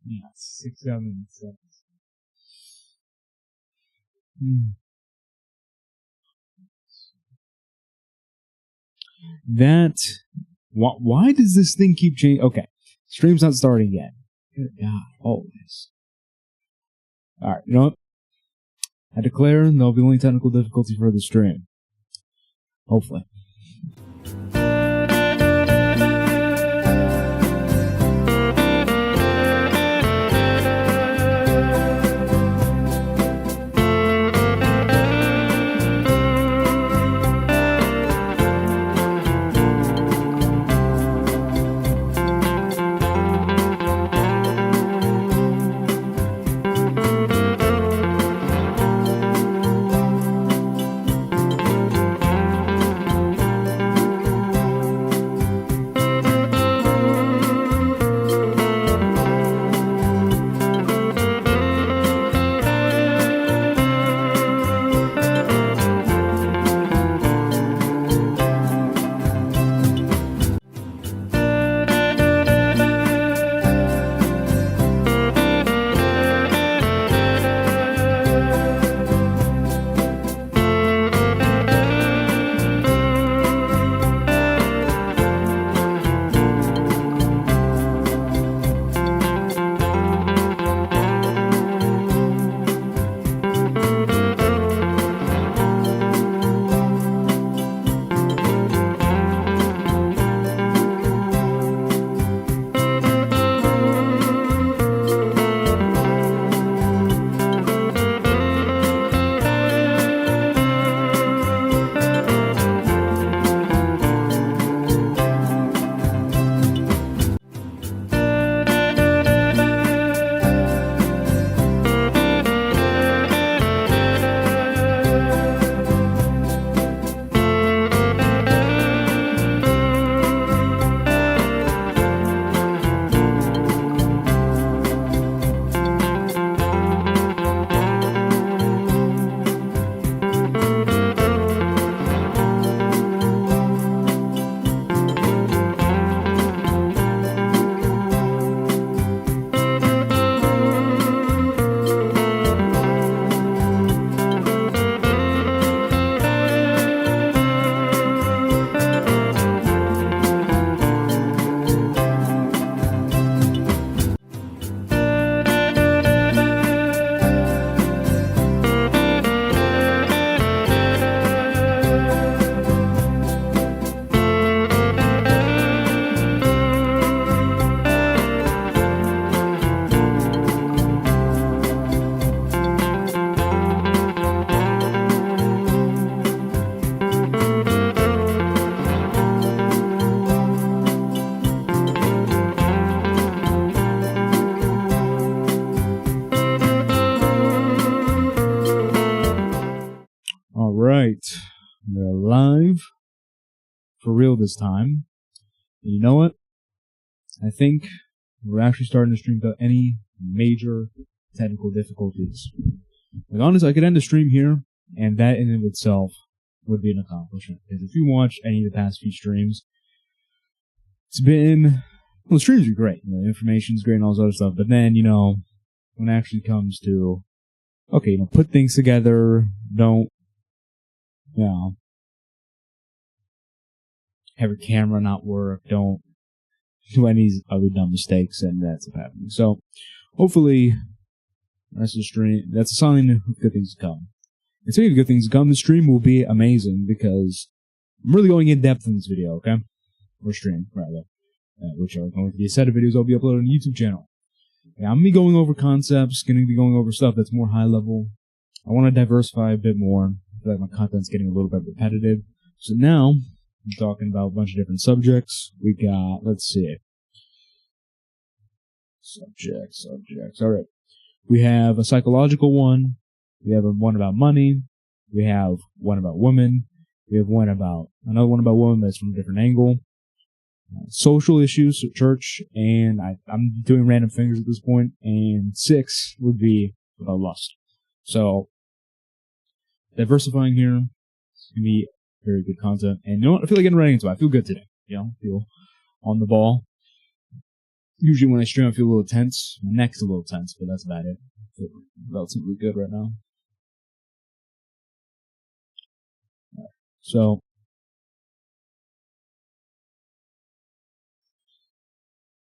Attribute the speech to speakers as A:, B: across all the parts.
A: Yeah, 6, 7, 7. That. Why does this thing keep changing? Okay, stream's not starting yet. Good God, always. Alright, you know what? I declare there'll be only technical difficulty for the stream. Hopefully. Alright, we're live for real this time. And you know what? I think we're actually starting to stream without any major technical difficulties. Like, honestly, I could end the stream here, and that in and of itself would be an accomplishment. Because if you watch any of the past few streams, it's been, well, the streams are great. You know, the information's great and all this other stuff, but then, you know, when it actually comes to, okay, you know, put things together, don't, you know, have your camera not work, don't do any other dumb mistakes, and that's what's happening. So, hopefully, that's the stream. That's a sign of good things to come. And speaking of good things to come, the stream will be amazing because I'm really going in depth in this video, okay? Or stream, rather. Which are going to be a set of videos I'll be uploading on the YouTube channel. Yeah, I'm going to be going over concepts, going to be going over stuff that's more high level. I want to diversify a bit more. I feel like my content's getting a little bit repetitive. So now, I'm talking about a bunch of different subjects. We got, let's see. Subjects. Alright. We have a psychological one. We have one about money. We have one about women. We have another one about women that's from a different angle. Social issues, church, and I'm doing random fingers at this point. And 6 would be about lust. So, diversifying here. It's going to be very good content. And you know what? I feel like getting right into it. I feel good today. You know, feel on the ball. Usually when I stream, I feel a little tense. My neck's a little tense, but that's about it. I feel relatively good right now. So,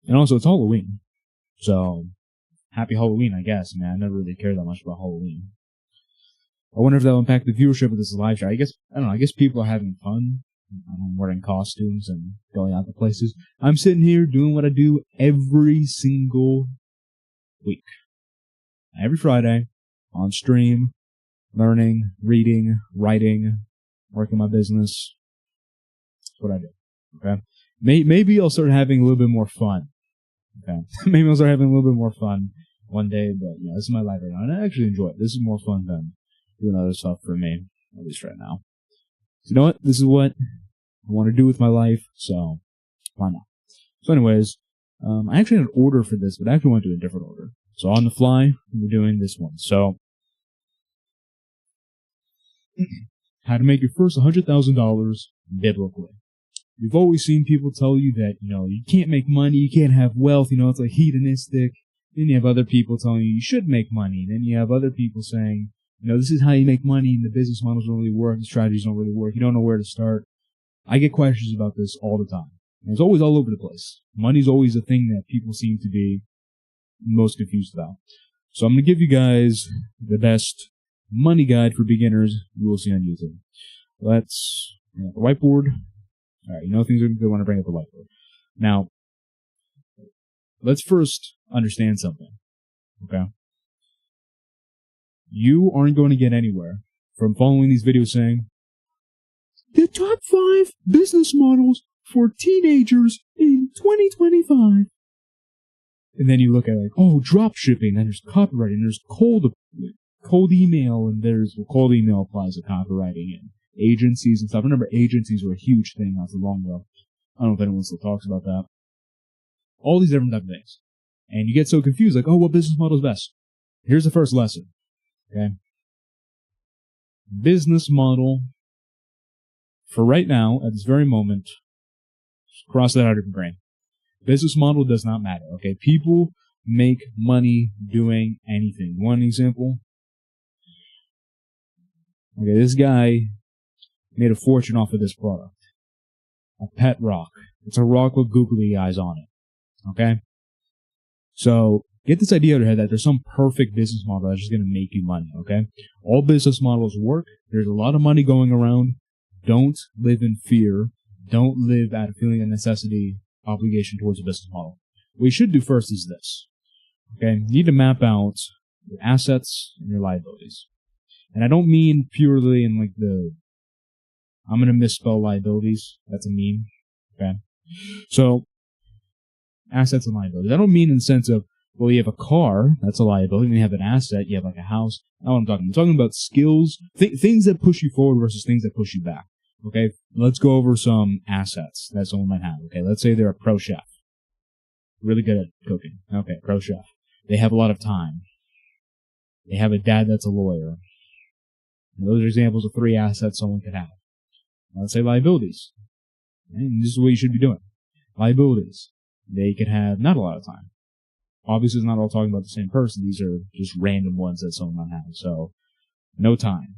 A: and also it's Halloween. So, happy Halloween, I guess. I never really cared that much about Halloween. I wonder if that'll impact the viewership of this live show. I don't know, I guess people are having fun. I'm wearing costumes and going out to places. I'm sitting here doing what I do every single week. Every Friday, on stream, learning, reading, writing, working my business. That's what I do. Okay? Maybe I'll start having a little bit more fun. Okay? Maybe I'll start having a little bit more fun one day, but this is my life right now, and I actually enjoy it. This is more fun than doing other stuff for me, at least right now. So you know what? This is what I want to do with my life, so why not? So anyways, I actually had an order for this, but I actually went to a different order. So on the fly, we're doing this one. So, how to make your first $100,000 biblically. You've always seen people tell you that, you can't make money, you can't have wealth, it's like hedonistic. Then you have other people telling you should make money. Then you have other people saying, this is how you make money, and the business models don't really work, the strategies don't really work, you don't know where to start. I get questions about this all the time. And it's always all over the place. Money's always a thing that people seem to be most confused about. So I'm going to give you guys the best money guide for beginners you will see on YouTube. Let's, the whiteboard. All right, things are good when I bring up the whiteboard. Now, let's first understand something, okay? You aren't going to get anywhere from following these videos saying, the top 5 business models for teenagers in 2025. And then you look at drop shipping, and there's copywriting, there's cold email, and there's cold email applies to copywriting and agencies and stuff. Remember, agencies were a huge thing not too long ago. I don't know if anyone still talks about that. All these different type of things. And you get so confused, what business model is best? Here's the first lesson. Okay? Business model for right now, at this very moment, just cross that out of your brain. Business model does not matter, okay? People make money doing anything. One example. Okay, this guy made a fortune off of this product. A pet rock. It's a rock with googly eyes on it. Okay? So, get this idea out of your head that there's some perfect business model that's just going to make you money, okay? All business models work. There's a lot of money going around. Don't live in fear. Don't live out of feeling of necessity, obligation towards a business model. What you should do first is this. Okay? You need to map out your assets and your liabilities. And I don't mean purely in I'm going to misspell liabilities. That's a meme. Okay? So, assets and liabilities. I don't mean in the sense of, you have a car, that's a liability, and you have an asset, you have a house. That's what I'm talking about. I'm talking about skills, things that push you forward versus things that push you back. Okay? Let's go over some assets that someone might have. Okay? Let's say they're a pro chef. Really good at cooking. Okay, pro chef. They have a lot of time. They have a dad that's a lawyer. And those are examples of 3 assets someone could have. Now let's say liabilities. And this is what you should be doing. Liabilities. They could have not a lot of time. Obviously, it's not all talking about the same person. These are just random ones that someone might have. So, no time.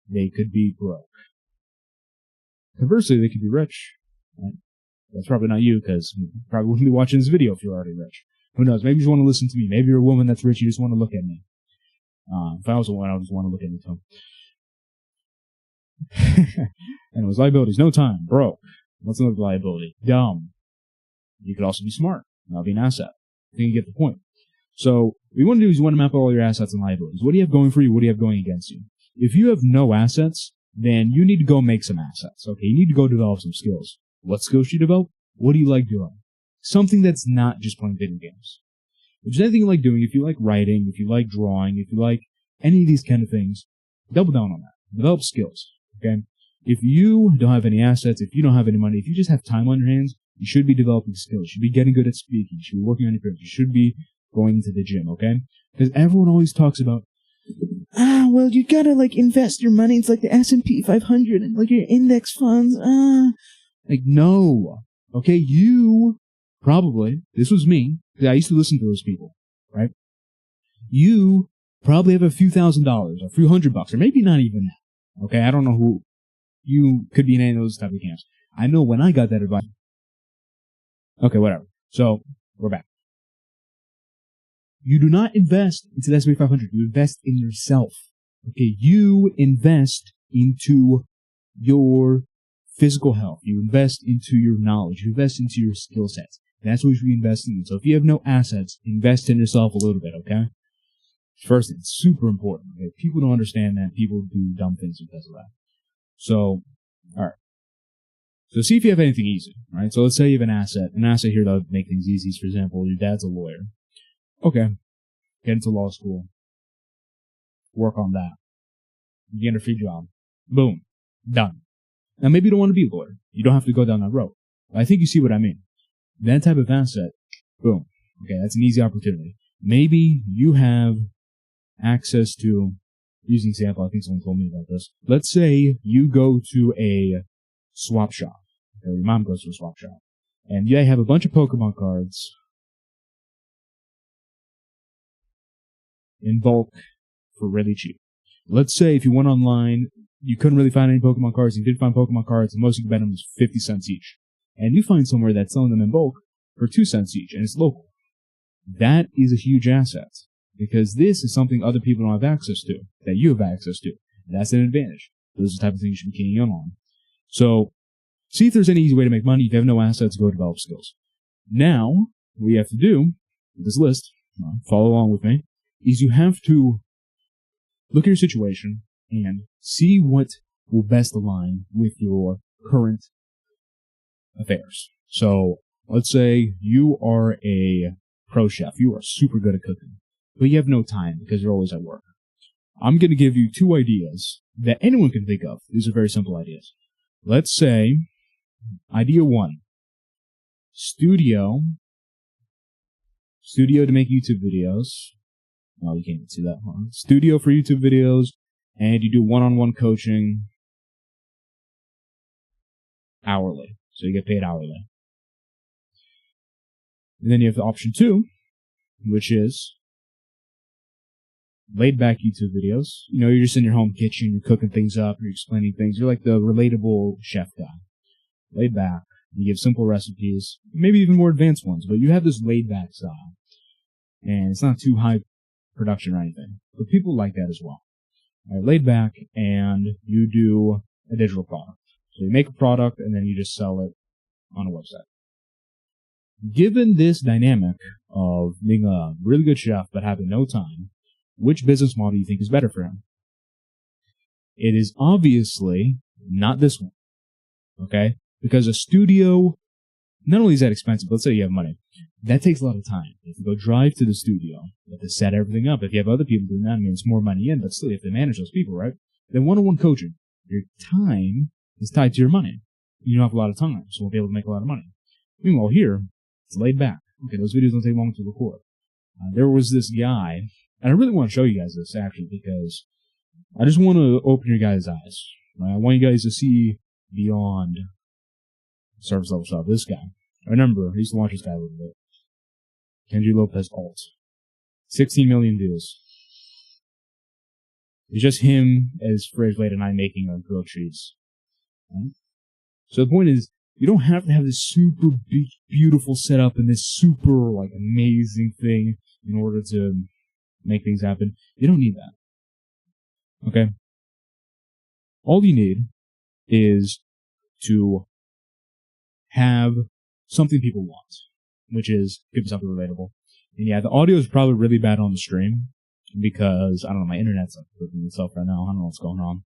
A: They could be broke. Conversely, they could be rich. Right? That's probably not you, because you probably wouldn't be watching this video if you're already rich. Who knows? Maybe you just want to listen to me. Maybe you're a woman that's rich, you just want to look at me. If I was a woman, I would just want to look at me too. And it was liabilities. No time. Broke. What's another liability? Dumb. You could also be smart. That'll be an asset. I think you get the point. So, what you want to do is you want to map out all your assets and liabilities. What do you have going for you? What do you have going against you? If you have no assets, then you need to go make some assets. Okay, you need to go develop some skills. What skills should you develop? What do you like doing? Something that's not just playing video games. If there's anything you like doing, if you like writing, if you like drawing, if you like any of these kind of things, double down on that. Develop skills. Okay? If you don't have any assets, if you don't have any money, if you just have time on your hands, you should be developing skills. You should be getting good at speaking. You should be working on your appearance. You should be going to the gym, okay? Because everyone always talks about, you gotta, invest your money. It's like the S&P 500 and, your index funds. No. Okay, you probably, this was me, because I used to listen to those people, right? You probably have a few $1,000s, a few $100, or maybe not even that. Okay, I don't know who you could be in any of those type of camps. I know when I got that advice. Okay, whatever. So we're back. You do not invest into the S&P 500. You invest in yourself. Okay, you invest into your physical health. You invest into your knowledge. You invest into your skill sets. That's what you should be investing in. So if you have no assets, invest in yourself a little bit, okay? First, it's super important. Okay? People don't understand that. People do dumb things because of that. So, alright. So see if you have anything easy, right? So let's say you have an asset. An asset here to make things easy. For example, your dad's a lawyer. Okay. Get into law school. Work on that. You get a free job. Boom. Done. Now maybe you don't want to be a lawyer. You don't have to go down that road. I think you see what I mean. That type of asset, boom. Okay, that's an easy opportunity. Maybe you have access to, using example, I think someone told me about this. Let's say you go to a swap shop. Or your mom goes to a swap shop. And they have a bunch of Pokemon cards in bulk for really cheap. Let's say if you went online, you couldn't really find any Pokemon cards, you did find Pokemon cards, and most you could bet them was 50 cents each. And you find somewhere that's selling them in bulk for 2 cents each, and it's local. That is a huge asset, because this is something other people don't have access to, that you have access to. That's an advantage. Those are the type of things you should be keying in on. So, see if there's any easy way to make money. If you have no assets, go develop skills. Now, what you have to do, with this list, follow along with me, is you have to look at your situation and see what will best align with your current affairs. So, let's say you are a pro chef. You are super good at cooking, but you have no time because you're always at work. I'm going to give you 2 ideas that anyone can think of. These are very simple ideas. Let's say, idea 1, studio to make YouTube videos. Oh, you can't even see that one. Studio for YouTube videos, and you do one-on-one coaching hourly. So you get paid hourly. And then you have the option 2, which is laid-back YouTube videos. You know, you're just in your home kitchen, you're cooking things up, you're explaining things. You're like the relatable chef guy. Laid back. You give simple recipes, maybe even more advanced ones, but you have this laid-back style. And it's not too high production or anything. But people like that as well. All right, laid back, and you do a digital product. So you make a product, and then you just sell it on a website. Given this dynamic of being a really good chef but having no time, which business model do you think is better for him? It is obviously not this one. Okay? Because a studio, not only is that expensive, but let's say you have money, that takes a lot of time. You have to go drive to the studio. You have to set everything up. If you have other people doing that, I mean, it's more money in, but still you have to manage those people, right? Then one-on-one coaching. Your time is tied to your money. You don't have a lot of time, so you won't be able to make a lot of money. Meanwhile, here, it's laid back. Okay, those videos don't take long to record. There was this guy, and I really want to show you guys this, actually, because I just want to open your guys' eyes. Right? I want you guys to see beyond service level stuff. This guy. I remember, I used to watch this guy a little bit. Kenji Lopez alt. 16 million views. It's just him as Fridge late at night making a grilled cheese. Right? So the point is, you don't have to have this super big, beautiful setup and this super, like, amazing thing in order to make things happen. You don't need that. Okay? All you need is to have something people want, which is could be something relatable. And yeah, the audio is probably really bad on the stream because, I don't know, my internet's like flipping itself right now. I don't know what's going on.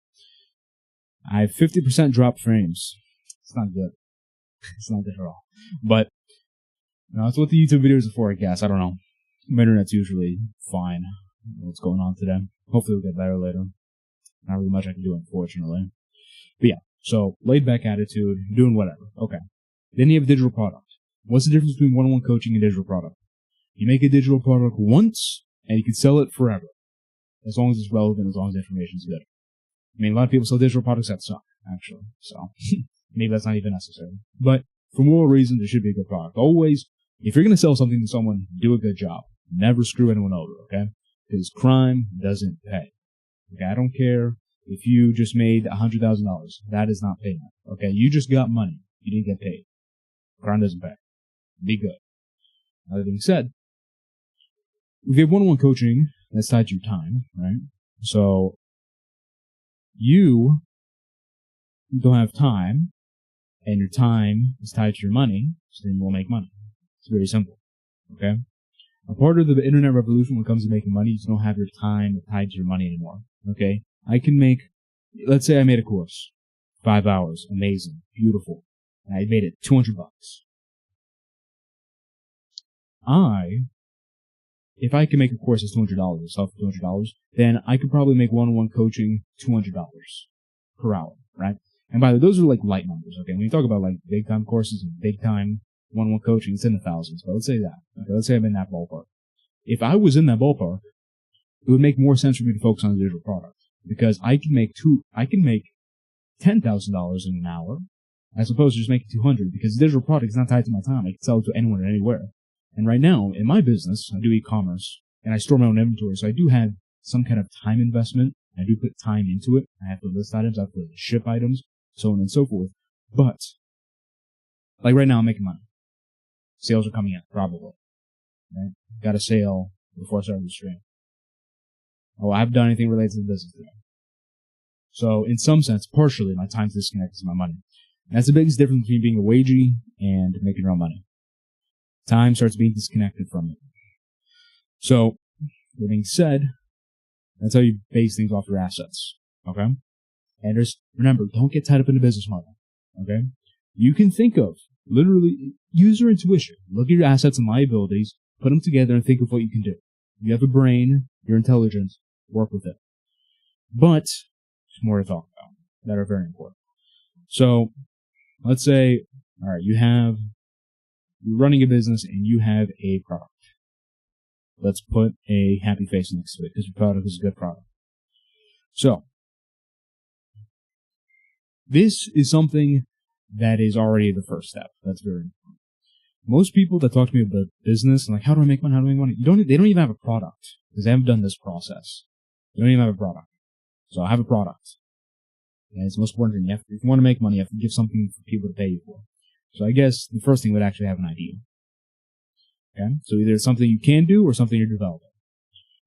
A: I have 50% drop frames. It's not good. It's not good at all. But, you know, that's what the YouTube videos are for, I guess. I don't know. My internet's usually fine. I don't know what's going on today. Hopefully it'll get better later. Not really much I can do, unfortunately. But yeah, so laid back attitude, doing whatever. Okay. Then you have a digital product. What's the difference between one-on-one coaching and digital product? You make a digital product once, and you can sell it forever. As long as it's relevant, as long as the information's good. I mean, a lot of people sell digital products that suck, actually. So, maybe that's not even necessary. But, for moral reasons, it should be a good product. Always If you're going to sell something to someone, do a good job. Never screw anyone over, okay? Because crime doesn't pay. Okay, I don't care if you just made $100,000. That is not payment. Okay, you just got money. You didn't get paid. Crime doesn't pay. Be good. Now, that being said, we give one-on-one coaching that's tied to your time, right? So you don't have time, and your time is tied to your money, so then you will make money. It's very simple. Okay? A part of the internet revolution when it comes to making money, you just don't have your time tied to your money anymore. Okay? I can make, let's say I made a course, 5 hours, amazing, beautiful, and I made it $200. If I can make a course that's $200, sell for $200, then I could probably make one-on-one coaching $200 per hour, right? And by the way, those are like light numbers, okay? When you talk about like big-time courses and big-time one-on-one coaching, it's in the thousands, but let's say that. Okay, let's say I'm in that ballpark. If I was in that ballpark, it would make more sense for me to focus on the digital product because I can make $10,000 in an hour as opposed to just making $200 because the digital product is not tied to my time. I can sell it to anyone and anywhere. And right now, in my business, I do e-commerce and I store my own inventory, so I do have some kind of time investment. I do put time into it. I have to list items, I have to ship items, so on and so forth. But, like right now, I'm making money. Sales are coming in, probably. Right? Got a sale before I started the stream. Oh, I haven't done anything related to the business today. So, in some sense, partially, my time's disconnected to my money. And that's the biggest difference between being a wagee and making your own money. Time starts being disconnected from it. So, that being said, that's how you base things off your assets. Okay? And just remember, don't get tied up in the business model. Okay? You can think of, literally, use your intuition. Look at your assets and liabilities, put them together, and think of what you can do. You have a brain, you're intelligent, work with it. But, there's more to talk about that are very important. So, let's say, alright, you're running a business and you have a product. Let's put a happy face next to it because your product is a good product. So, this is something that is already the first step. That's very important. Most people that talk to me about business and like, how do I make money? How do I make money? They don't even have a product because they haven't done this process. They don't even have a product. So I have a product. And it's the most important thing. If you want to make money, you have to give something for people to pay you for. So I guess the first thing would actually have an idea. Okay? So either it's something you can do or something you're developing.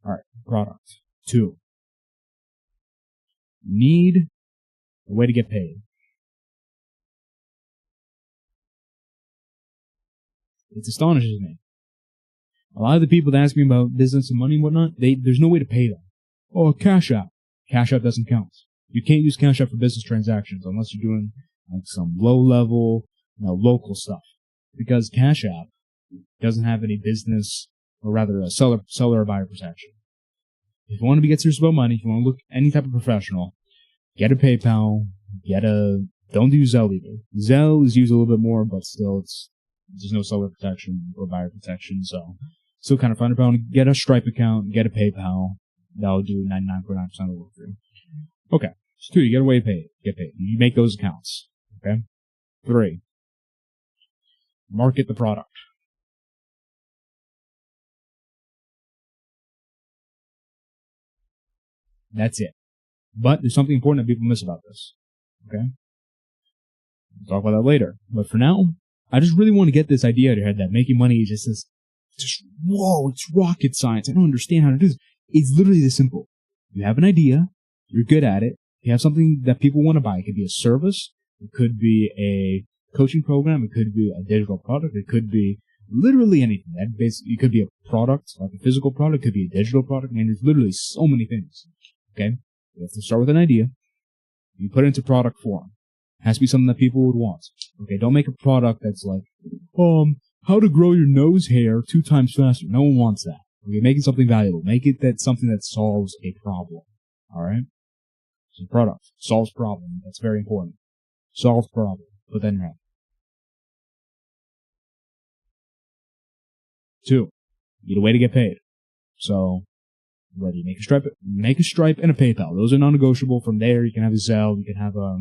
A: Alright, product. 2. Need a way to get paid. It astonishes me. A lot of the people that ask me about business and money and whatnot, there's no way to pay them. Oh, Cash App. Cash App doesn't count. You can't use Cash App for business transactions unless you're doing like some low-level, local stuff. Because Cash App doesn't have any business, or rather a seller or buyer protection. If you want to get serious about money, if you want to look any type of professional, get a PayPal, don't do Zelle either. Zelle is used a little bit more, but still there's no seller protection or buyer protection, so still kind of fun about it. Get a Stripe account, get a PayPal. That'll do 99.9% of the work for you. Okay. So 2, you get a way to get paid. You make those accounts. Okay. 3, market the product. That's it. But there's something important that people miss about this. Okay? We'll talk about that later. But for now, I just really want to get this idea out of your head that making money is whoa, it's rocket science. I don't understand how to do this. It's literally this simple. You have an idea, you're good at it, you have something that people want to buy. It could be a service, it could be a coaching program, it could be a digital product, it could be literally anything. It could be a product, like a physical product, it could be a digital product. I mean, there's literally so many things. Okay? You have to start with an idea. You put it into product form. It has to be something that people would want. Okay, don't make a product that's like, how to grow your nose hair 2 times faster. No one wants that. Okay, make it something valuable. Make it something that solves a problem. Alright? So product. Solves problem. That's very important. Solves problem. Put that in your head. 2, you need a way to get paid. So, whether you make a Stripe and a PayPal. Those are non-negotiable. From there, you can have a Zelle, you can have a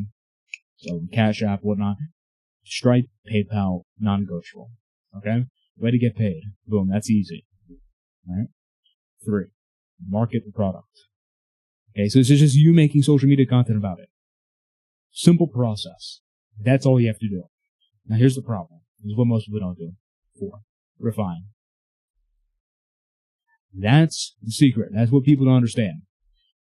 A: Cash App, whatnot. Stripe, PayPal, non-negotiable. Okay? Way to get paid. Boom, that's easy. All right? 3, market the product. Okay, so this is just you making social media content about it. Simple process. That's all you have to do. Now here's the problem. This is what most people don't do. 4, refine. That's the secret. That's what people don't understand.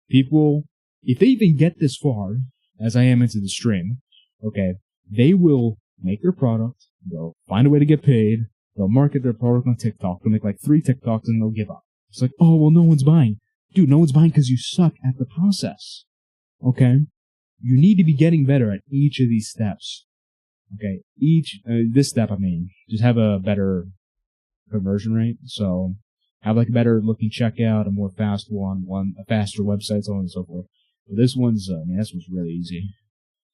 A: People, if they even get this far, as I am into the stream, okay, they will make their product, they'll find a way to get paid, they'll market their product on TikTok, they'll make like 3 TikToks and they'll give up. It's like, oh, well, no one's buying. Dude, no one's buying because you suck at the process. Okay? You need to be getting better at each of these steps. Okay? This step, just have a better conversion rate. So, have like a better looking checkout, a more fast a faster website, so on and so forth. But this one's, this one's really easy.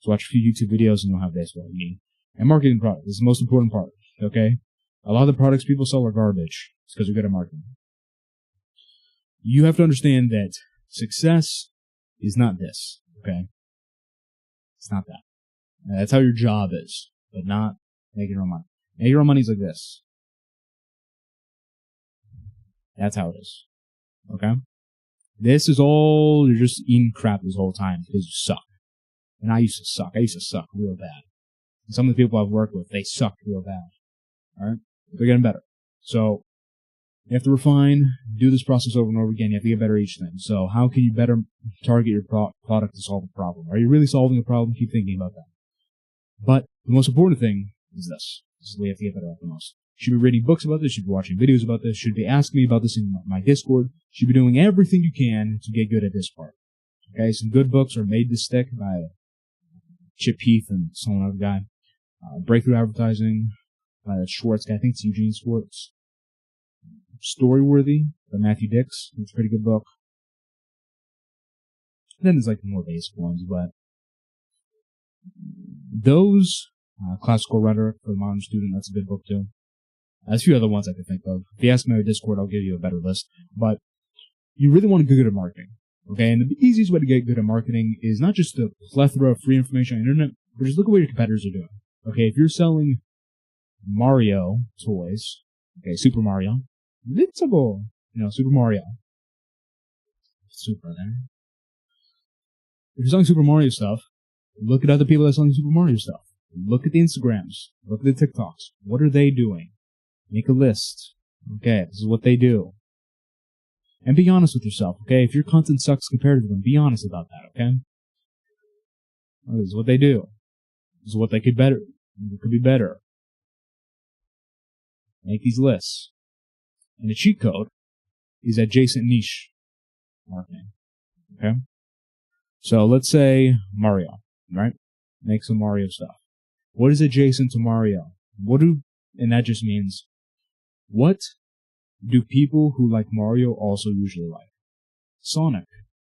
A: So watch a few YouTube videos and you'll have this what you need. And marketing the product is the most important part. Okay? A lot of the products people sell are garbage. It's because they're good at marketing. You have to understand that success is not this, okay? It's not that. That's how your job is, but not making your own money. Making your own money is like this. That's how it is, okay? This is all, you're just eating crap this whole time because you suck. And I used to suck. I used to suck real bad. And some of the people I've worked with, they suck real bad, alright? They're getting better. So, you have to refine, do this process over and over again. You have to get better at each thing. So how can you better target your product to solve a problem? Are you really solving a problem? Keep thinking about that. But the most important thing is this. This is what you have to get better at the most. You should be reading books about this. You should be watching videos about this. You should be asking me about this in my Discord. You should be doing everything you can to get good at this part. Okay, some good books are Made to Stick by Chip Heath and some other guy. Breakthrough Advertising by that Schwartz guy. I think it's Eugene Schwartz. Storyworthy by Matthew Dix. It's a pretty good book. Then there's like more basic ones, but those, Classical Rhetoric for the Modern Student, that's a good book too. There's a few other ones I can think of. If you ask me on Discord, I'll give you a better list. But you really want to get good at marketing. Okay, and the easiest way to get good at marketing is not just a plethora of free information on the internet, but just look at what your competitors are doing. Okay, if you're selling Mario toys, okay, Super Mario, Invincible, Super Mario. Super there. If you're selling Super Mario stuff, look at other people that are selling Super Mario stuff. Look at the Instagrams. Look at the TikToks. What are they doing? Make a list. Okay, this is what they do. And be honest with yourself, okay? If your content sucks compared to them, be honest about that, okay? This is what they do. This is what they could be better. Make these lists. And the cheat code is adjacent niche marketing. Okay? So let's say Mario, right? Make some Mario stuff. What is adjacent to Mario? And that just means, what do people who like Mario also usually like? Sonic.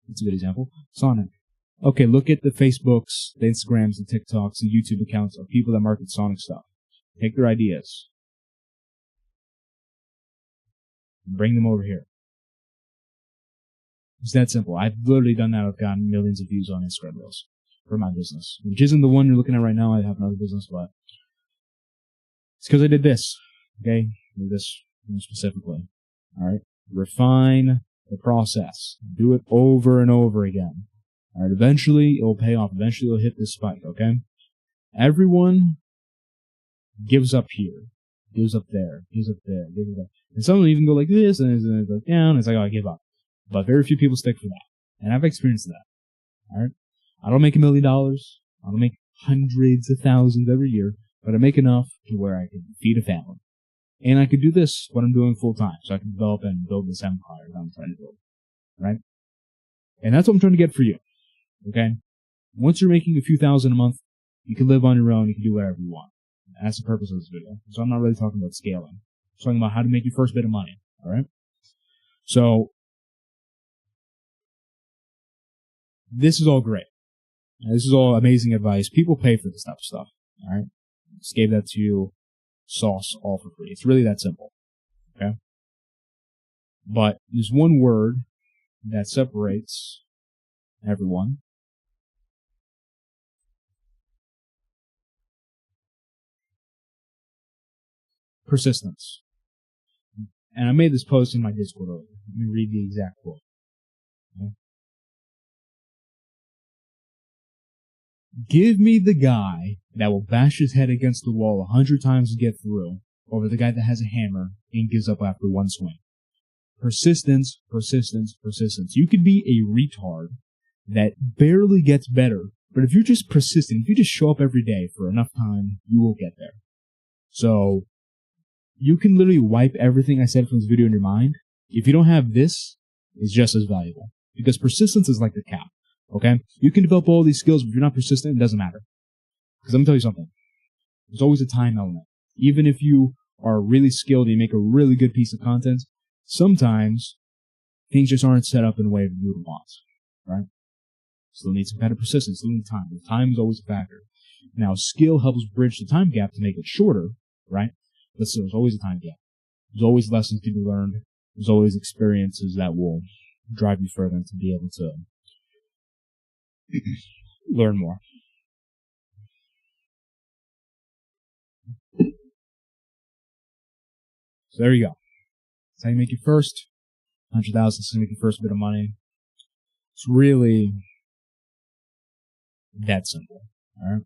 A: That's a good example. Sonic. Okay, look at the Facebooks, the Instagrams, the TikToks, the YouTube accounts of people that market Sonic stuff. Take their ideas. Bring them over here. It's that simple. I've literally done that. I've gotten millions of views on Instagram Reels for my business, which isn't the one you're looking at right now. I have another business, but it's because I did this. Okay? I did this specifically. Alright? Refine the process. Do it over and over again. Alright? Eventually, it'll pay off. Eventually, it'll hit this spike, okay? Everyone gives up here. Gives up there. Gives up there. Gives up there. And some will even go like this, and it's like down. It's like, oh, I give up. But very few people stick for that. And I've experienced that. Alright? I don't make $1 million. I don't make hundreds of thousands every year. But I make enough to where I can feed a family. And I could do this, what I'm doing full time. So I can develop and build this empire that I'm trying to build. Right? And that's what I'm trying to get for you. Okay? Once you're making a few thousand a month, you can live on your own. You can do whatever you want. And that's the purpose of this video. So I'm not really talking about scaling. I'm talking about how to make your first bit of money. Alright? So, this is all great. This is all amazing advice. People pay for this type of stuff. Alright? Just gave that to you, sauce, all for free. It's really that simple. Okay? But there's one word that separates everyone. Persistence. And I made this post in my Discord earlier. Let me read the exact quote. Okay. Give me the guy that will bash his head against the wall 100 times to get through, over the guy that has a hammer and gives up after one swing. Persistence, persistence, persistence. You could be a retard that barely gets better, but if you're just persistent, if you just show up every day for enough time, you will get there. So, you can literally wipe everything I said from this video in your mind. If you don't have this, it's just as valuable. Because persistence is like the cap, okay? You can develop all these skills, but if you're not persistent, it doesn't matter. Because let me tell you something. There's always a time element. Even if you are really skilled and you make a really good piece of content, sometimes things just aren't set up in a way that you would want, right? Still need some kind of persistence, still need time. Time is always a factor. Now, skill helps bridge the time gap to make it shorter, right? But still, there's always a time gap. There's always lessons to be learned. There's always experiences that will drive you further to be able to learn more. So there you go. That's how you make your first 100,000. That's how you make your first bit of money. It's really that simple. All right.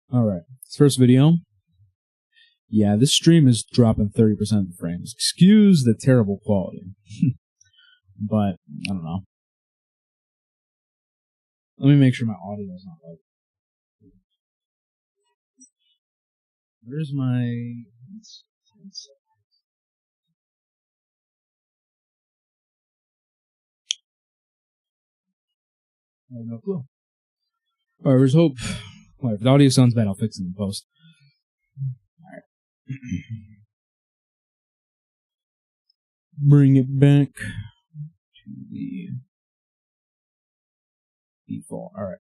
A: Alright, this first video. Yeah, this stream is dropping 30% of the frames. Excuse the terrible quality. But, I don't know. Let me make sure my audio is not low. Where's my... I have no clue. Alright, there's hope. Well, if the audio sounds bad, I'll fix it in post. Alright. Bring it back to the default. Alright.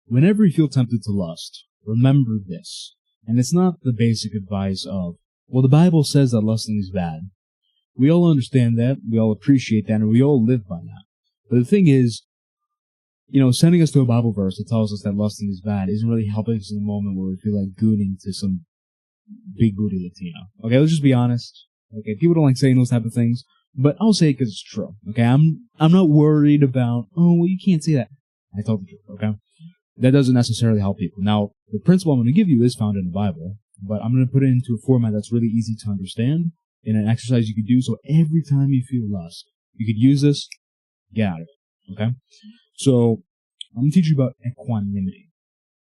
A: Whenever you feel tempted to lust, remember this. And it's not the basic advice of, well, the Bible says that lusting is bad. We all understand that, we all appreciate that, and we all live by that. But the thing is, sending us to a Bible verse that tells us that lusting is bad isn't really helping us in the moment where we feel like gooning to some big booty Latino. Okay, let's just be honest. Okay, people don't like saying those type of things, but I'll say it because it's true. Okay, I'm not worried about, oh, well, you can't say that. I told the truth, okay? That doesn't necessarily help people. Now, the principle I'm going to give you is found in the Bible, but I'm going to put it into a format that's really easy to understand in an exercise you could do, so every time you feel lust, you could use this, get out of it, okay? So, I'm going to teach you about equanimity,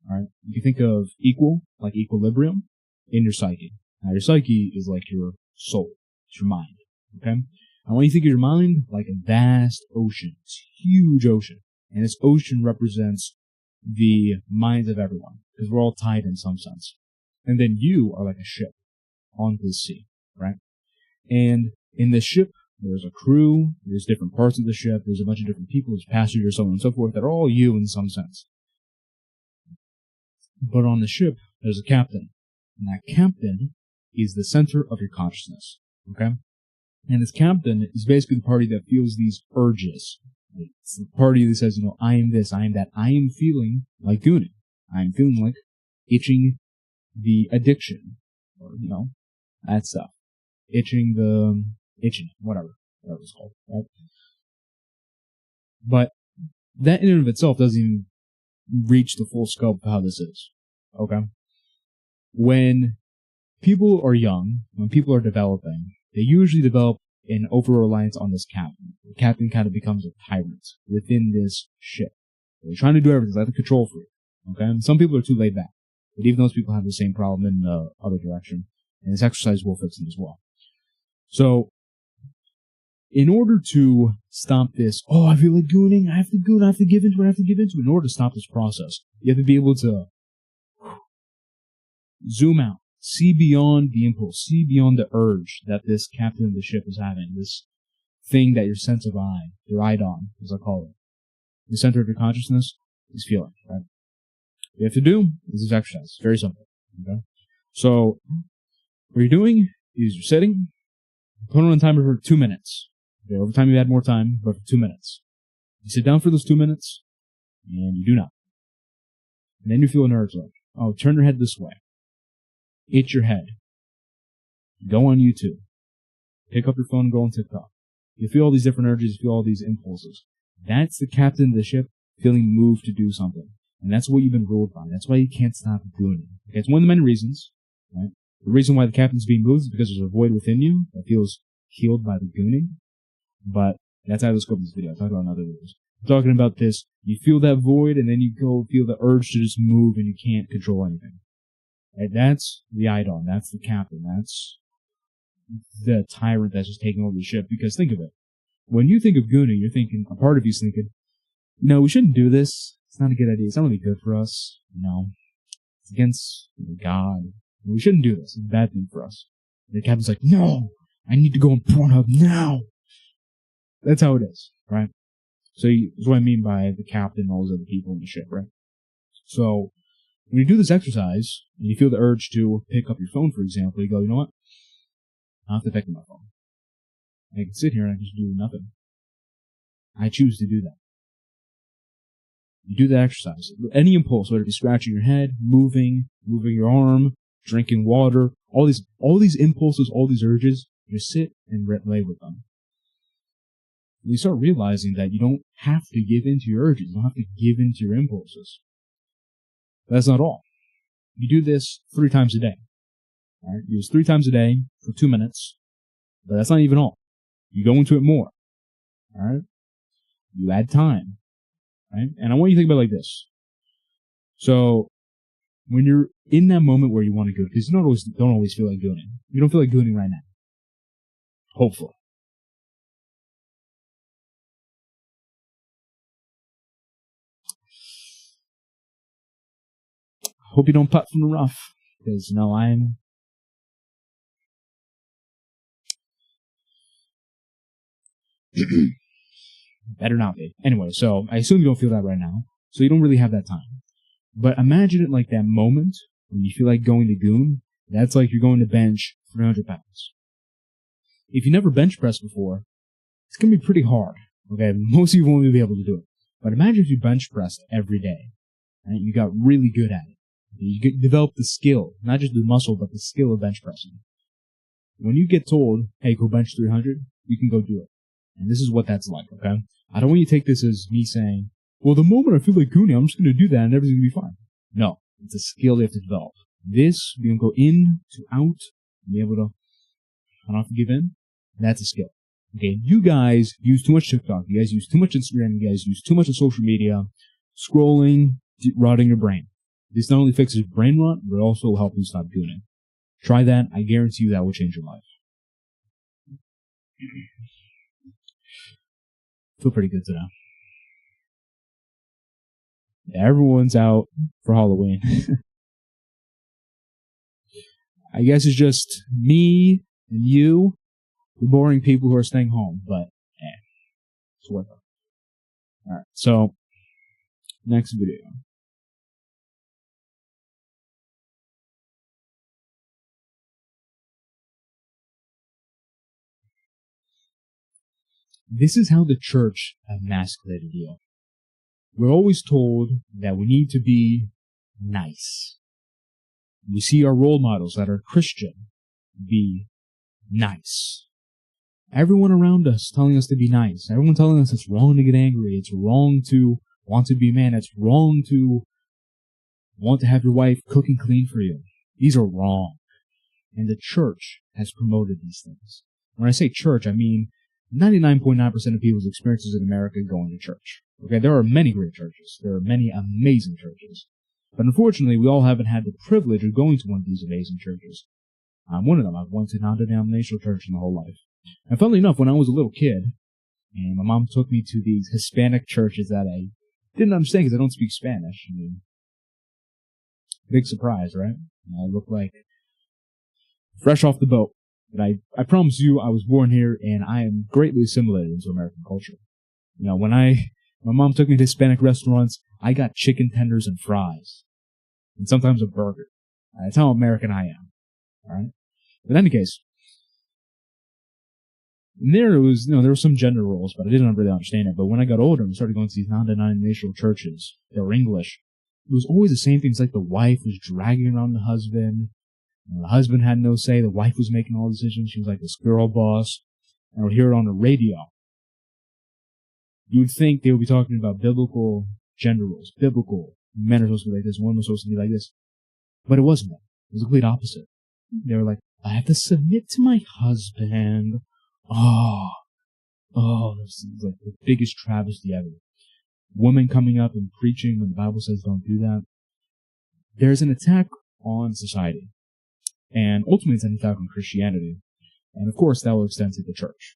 A: alright? You can think of equal, like equilibrium, in your psyche. Now, your psyche is like your soul. It's your mind, okay? And when you think of your mind, like a vast ocean, it's a huge ocean, and this ocean represents the minds of everyone, because we're all tied in some sense. And then you are like a ship on the sea, right? And in this ship, there's a crew, there's different parts of the ship, there's a bunch of different people, there's passengers, so on and so forth, that are all you in some sense. But on the ship, there's a captain. And that captain is the center of your consciousness, okay? And this captain is basically the party that feels these urges. It's the party that says, I am this, I am that. I am feeling like gooning. I am feeling like itching the addiction. Or, that stuff. Itching, whatever it's called, right? But that in and of itself doesn't even reach the full scope of how this is. Okay? When people are young, when people are developing, they usually develop an over-reliance on this captain. The captain kind of becomes a tyrant within this ship. They're trying to do everything. It's like a control freak. Okay? And some people are too laid back. But even those people have the same problem in the other direction. And this exercise will fix them as well. So, in order to stop this, I feel like gooning, I have to goon, I have to give into it, in order to stop this process, you have to be able to zoom out, see beyond the impulse, see beyond the urge that this captain of the ship is having, this thing that your sense of eye, your idon, as I call it, the center of your consciousness is feeling, right? What you have to do is this exercise. It's very simple. Okay? So, what you're doing is you're sitting, put on a timer for 2 minutes. Okay, over time you add more time, but for 2 minutes. You sit down for those 2 minutes, and you do nothing. And then you feel an urge like, oh, turn your head this way. Itch your head. Go on YouTube. Pick up your phone and go on TikTok. You feel all these different urges, you feel all these impulses. That's the captain of the ship feeling moved to do something. And that's what you've been ruled by. That's why you can't stop doing it. Okay, it's one of the many reasons. Right? The reason why the captain's being moved is because there's a void within you that feels healed by the gooning. But that's out of the scope of this video. I'll talk about another videos. I'm talking about this. You feel that void, and then you go feel the urge to just move, and you can't control anything. Right? That's the idol. That's the captain. That's the tyrant that's just taking over the ship. Because think of it. When you think of gooning, you're thinking, a part of you's thinking, no, we shouldn't do this. It's not a good idea. It's not really good for us. It's against God. We shouldn't do this. It's a bad thing for us. And the captain's like, no, I need to go on Pornhub now. That's how it is, right? So that's what I mean by the captain and all those other people in the ship, right? So when you do this exercise, and you feel the urge to pick up your phone, for example, you go, you know what? I don't have to pick up my phone. I can sit here and I can just do nothing. I choose to do that. You do the exercise. Any impulse, whether it be scratching your head, moving your arm, drinking water, all these impulses, all these urges, you sit and lay with them. And you start realizing that you don't have to give in to your urges. You don't have to give in to your impulses. But that's not all. You do this 3 times a day. All right? You do this 3 times a day for 2 minutes. But that's not even all. You go into it more. All right? You add time. Right? And I want you to think about it like this. So, when you're in that moment where you want to go, because you don't always feel like gooning. You don't feel like gooning right now. Hopefully. Hope you don't putt from the rough. Because, I'm... Better not be. Anyway, so I assume you don't feel that right now. So you don't really have that time. But imagine it like that moment when you feel like going to goon. That's like you're going to bench 300 pounds. If you never bench pressed before, it's going to be pretty hard. Okay, most of you won't be able to do it. But imagine if you bench pressed every day. And you got really good at it. You develop the skill, not just the muscle, but the skill of bench pressing. When you get told, hey, go bench 300, you can go do it. And this is what that's like, okay? I don't want you to take this as me saying, well, the moment I feel like gooning, I'm just going to do that and everything's going to be fine. No, it's a skill you have to develop. This, you can go in to out and be able to, I don't have to give in. That's a skill. Okay, you guys use too much TikTok. You guys use too much Instagram. You guys use too much of social media. Scrolling, rotting your brain. This not only fixes brain rot, but also will help you stop gooning. Try that. I guarantee you that will change your life. Feel pretty good today. Yeah, everyone's out for Halloween. I guess it's just me and you, the boring people who are staying home, but it's worth it. Alright, so, next video. This is how the church emasculated you. We're always told that we need to be nice. We see our role models that are Christian be nice. Everyone around us telling us to be nice. Everyone telling us it's wrong to get angry. It's wrong to want to be a man. It's wrong to want to have your wife cook and clean for you. These are wrong. And the church has promoted these things. When I say church, I mean 99.9% of people's experiences in America going to church. Okay, there are many great churches. There are many amazing churches. But unfortunately, we all haven't had the privilege of going to one of these amazing churches. I'm one of them. I've went to non-denominational church my whole life. And funnily enough, when I was a little kid, and my mom took me to these Hispanic churches that I didn't understand because I don't speak Spanish. I mean, big surprise, right? I look like fresh off the boat. But I promise you, I was born here, and I am greatly assimilated into American culture. You know, when my mom took me to Hispanic restaurants, I got chicken tenders and fries, and sometimes a burger. That's how American I am. All right. But in any case, there were some gender roles, but I didn't really understand it. But when I got older and started going to these non-denominational churches that were English, it was always the same things. Like the wife was dragging on the husband. And the husband had no say. The wife was making all the decisions. She was like this girl boss. And I would hear it on the radio. You would think they would be talking about biblical gender roles. Biblical. Men are supposed to be like this. Women are supposed to be like this. But it wasn't that. It was the complete opposite. They were like, I have to submit to my husband. This is like the biggest travesty ever. Women coming up and preaching when the Bible says don't do that. There's an attack on society. And ultimately it's an attack on Christianity. And of course that will extend to the church.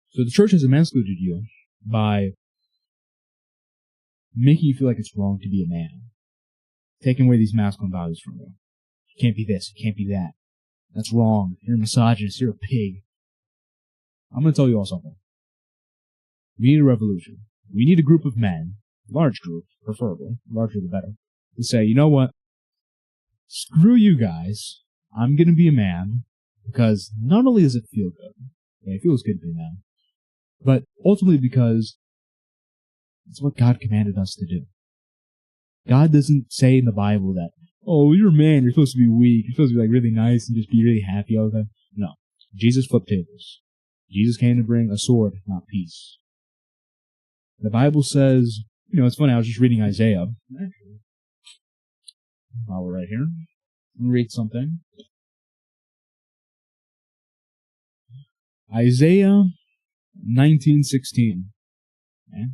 A: So the church has emasculated you by making you feel like it's wrong to be a man. Taking away these masculine values from you. You can't be this, you can't be that. That's wrong. You're a misogynist, you're a pig. I'm going to tell you all something. We need a revolution. We need a group of men, large group, preferably, larger the better, to say, you know what? Screw you guys. I'm going to be a man, because not only does it feel good, it feels good to be a man, but ultimately because it's what God commanded us to do. God doesn't say in the Bible that, oh, you're a man, you're supposed to be weak, you're supposed to be like really nice and just be really happy all the time. No. Jesus flipped tables. Jesus came to bring a sword, not peace. The Bible says, it's funny, I was just reading Isaiah. Actually, while we're right here, let me read something. Isaiah 19:16. Okay.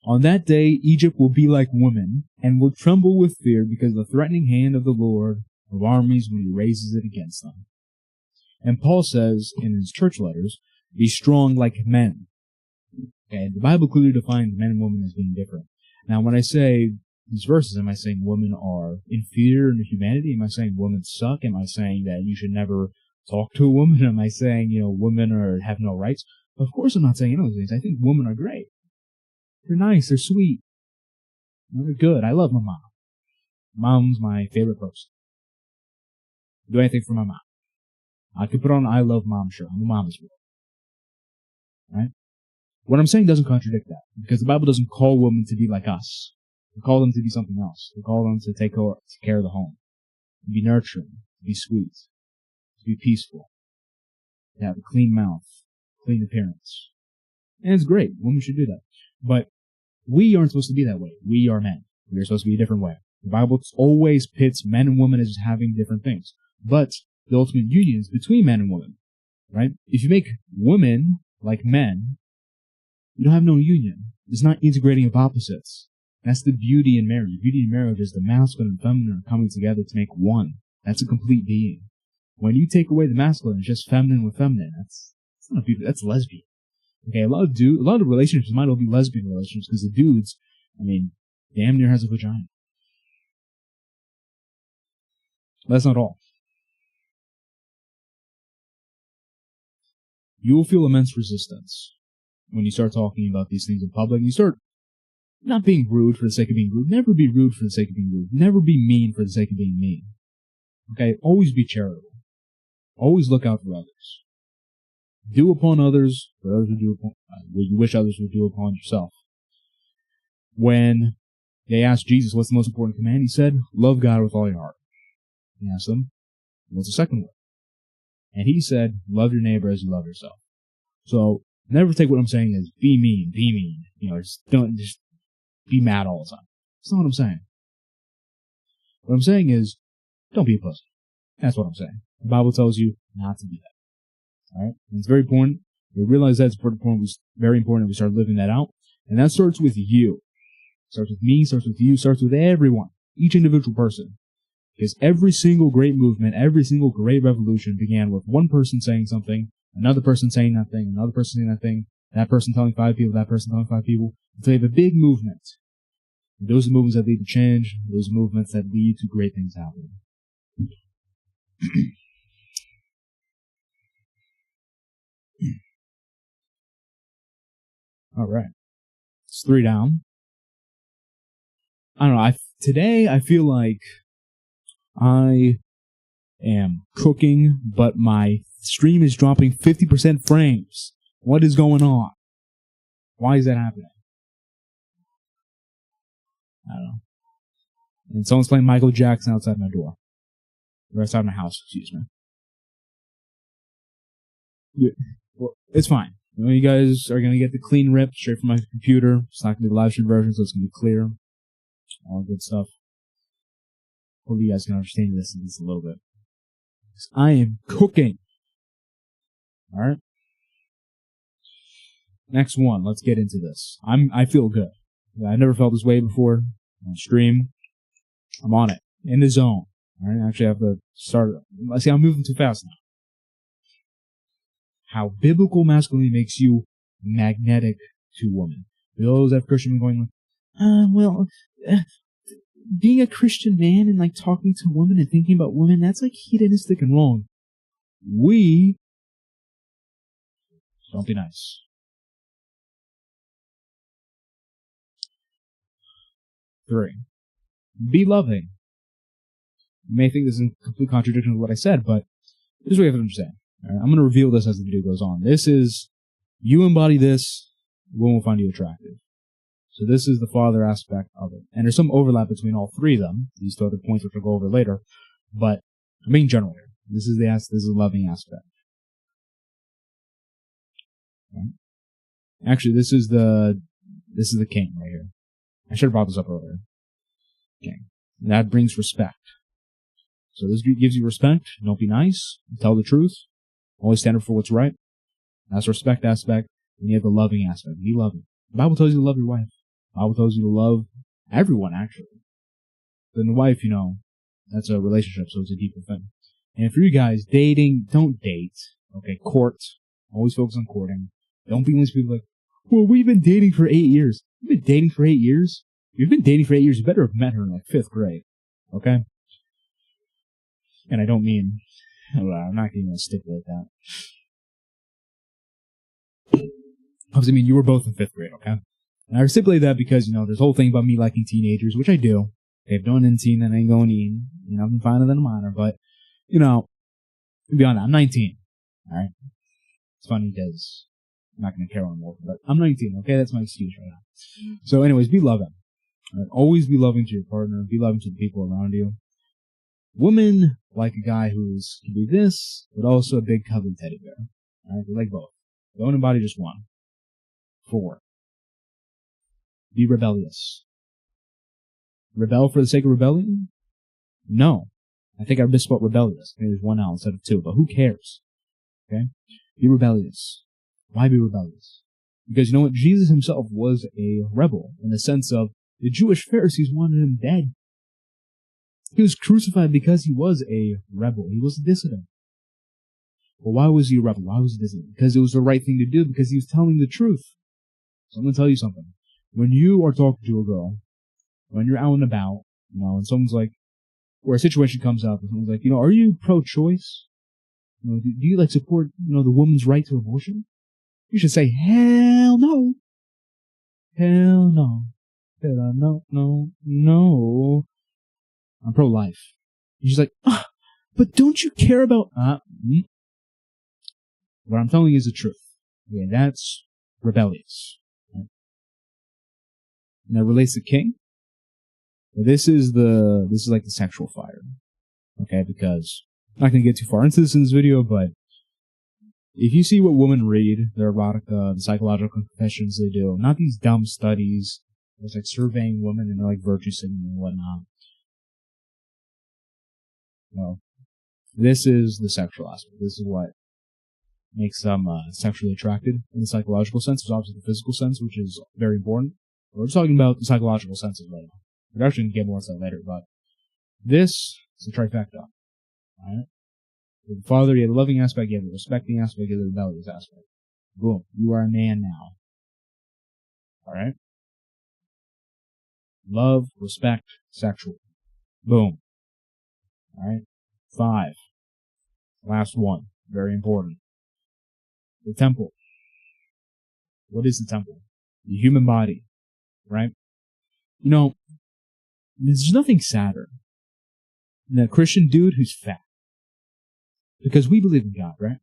A: On that day, Egypt will be like women, and will tremble with fear because of the threatening hand of the Lord of armies when he raises it against them. And Paul says in his church letters, be strong like men. Okay, the Bible clearly defines men and women as being different. Now, when I say these verses, am I saying women are inferior in humanity? Am I saying women suck? Am I saying that you should never talk to a woman? Am I saying, women have no rights? Of course I'm not saying those things. I think women are great. They're nice. They're sweet. They're good. I love my mom. Mom's my favorite person. Do anything for my mom. I could put on an I love mom shirt. I'm a mama's boy. Right? What I'm saying doesn't contradict that, because the Bible doesn't call women to be like us. We call them to be something else. We call them to take care of the home, to be nurturing, to be sweet, to be peaceful, to have a clean mouth, clean appearance. And it's great. Women should do that. But we aren't supposed to be that way. We are men. We are supposed to be a different way. The Bible always pits men and women as having different things. But the ultimate union is between men and women. Right? If you make women like men, you don't have no union. It's not integrating of opposites. That's the beauty in marriage. Beauty in marriage is the masculine and feminine coming together to make one. That's a complete being. When you take away the masculine, it's just feminine with feminine. That's not beautiful. That's lesbian. Okay, a lot of relationships might all be lesbian relationships because the dudes, damn near has a vagina. That's not all. You will feel immense resistance when you start talking about these things in public. You start not being rude for the sake of being rude. Never be rude for the sake of being rude. Never be mean for the sake of being mean. Okay, always be charitable. Always look out for others. Do upon others what others would do upon, what you wish others would do upon yourself. When they asked Jesus, what's the most important command? He said, love God with all your heart. He asked them, what's the second one? And he said, love your neighbor as you love yourself. So, never take what I'm saying as be mean. Just be mad all the time. That's not what I'm saying. What I'm saying is, don't be a pussy. That's what I'm saying. The Bible tells you not to be that. Alright? It's very important. We realize that's very important that we start living that out. And that starts with you. Starts with me, starts with you, starts with everyone. Each individual person. Because every single great movement, every single great revolution began with one person saying something, another person saying that thing, another person saying that thing, that person telling 5 people, that person telling 5 people. So you have a big movement. And those are movements that lead to change. Those are movements that lead to great things happening. All right. It's 3 down. I don't know. Today I feel like I am cooking, but my stream is dropping 50% frames. What is going on? Why is that happening? I don't know. And someone's playing Michael Jackson outside my door. Or outside my house, excuse me. Yeah. Well, it's fine. You guys are going to get the clean rip straight from my computer. It's not going to be the live stream version, so it's going to be clear. All good stuff. Hope you guys can understand this a little bit. I am cooking. Alright? Next one. Let's get into this. I feel good. I never felt this way before. On stream. I'm on it. In the zone. Alright? Actually, I have to start. See, I'm moving too fast now. How biblical masculinity makes you magnetic to women. Those that have Christian going, being a Christian man and like talking to women and thinking about women, that's like hedonistic and wrong. Don't be nice. Three, be loving. You may think this is in complete contradiction with what I said, but this is what you have to understand. Right? I'm going to reveal this as the video goes on. This is, you embody this, women will find you attractive. So this is the father aspect of it. And there's some overlap between all 3 of them. These 2 other points which I'll go over later. But I'm being general here. This is the loving aspect. Okay. Actually, this is the king right here. I should have brought this up earlier. King. And that brings respect. So this gives you respect. Don't be nice. Tell the truth. Always stand up for what's right. That's the respect aspect. And you have the loving aspect. Be loving. The Bible tells you to love your wife. The Bible tells you to love everyone, actually. Then the wife, that's a relationship, so it's a deeper thing. And for you guys, dating, don't date. Okay, court. Always focus on courting. Don't be one of these people like, well, we've been dating for 8 years. You've been dating for 8 years? You've been dating for 8 years. You better have met her in like 5th grade. Okay? And I don't mean, I'm not going to stipulate that. Obviously, I mean, you were both in 5th grade, okay? And I stipulate that because, there's a whole thing about me liking teenagers, which I do. If don't in teen, then I ain't going in. I'm finer than a minor, but, to be honest, I'm 19, alright? It's funny because I'm not going to care when I'm older, but I'm 19, okay? That's my excuse right now. So anyways, be loving. Right? Always be loving to your partner. Be loving to the people around you. Women like a guy who's can be this, but also a big cuddly teddy bear. Alright? They like both. Don't embody just one. 4. Be rebellious. Rebel for the sake of rebellion? No. I think I misspelled rebellious. Maybe there's 1 L instead of 2, but who cares? Okay? Be rebellious. Why be rebellious? Because you know what? Jesus himself was a rebel in the sense of the Jewish Pharisees wanted him dead. He was crucified because he was a rebel. He was a dissident. Well, why was he a rebel? Why was he a dissident? Because it was the right thing to do, because he was telling the truth. So I'm going to tell you something. When you are talking to a girl, when you're out and about, and someone's like, where a situation comes up, and someone's like, are you pro-choice? Do you support, the woman's right to abortion? You should say, hell no. Hell no. No. I'm pro-life. And she's like, but don't you care about, What I'm telling you is the truth. Okay, that's rebellious. Right? And that relates to king. This is like the sexual fire. Okay, because I'm not going to get too far into this in this video, but if you see what women read, their erotica, the psychological confessions they do, not these dumb studies, it's like surveying women and they're like virtue signaling and whatnot. This is the sexual aspect. This is what makes them sexually attracted in the psychological sense. There's obviously the physical sense, which is very important. We're just talking about the psychological senses right now. We're actually going to get more into that later, but this is a trifecta. Alright? You have the father, you have the loving aspect, you have the respecting aspect, you have the rebellious aspect. Boom. You are a man now. Alright? Love, respect, sexual. Boom. Alright? 5. Last one. Very important. The temple. What is the temple? The human body, right? You know, there's nothing sadder than a Christian dude who's fat. Because we believe in God, right?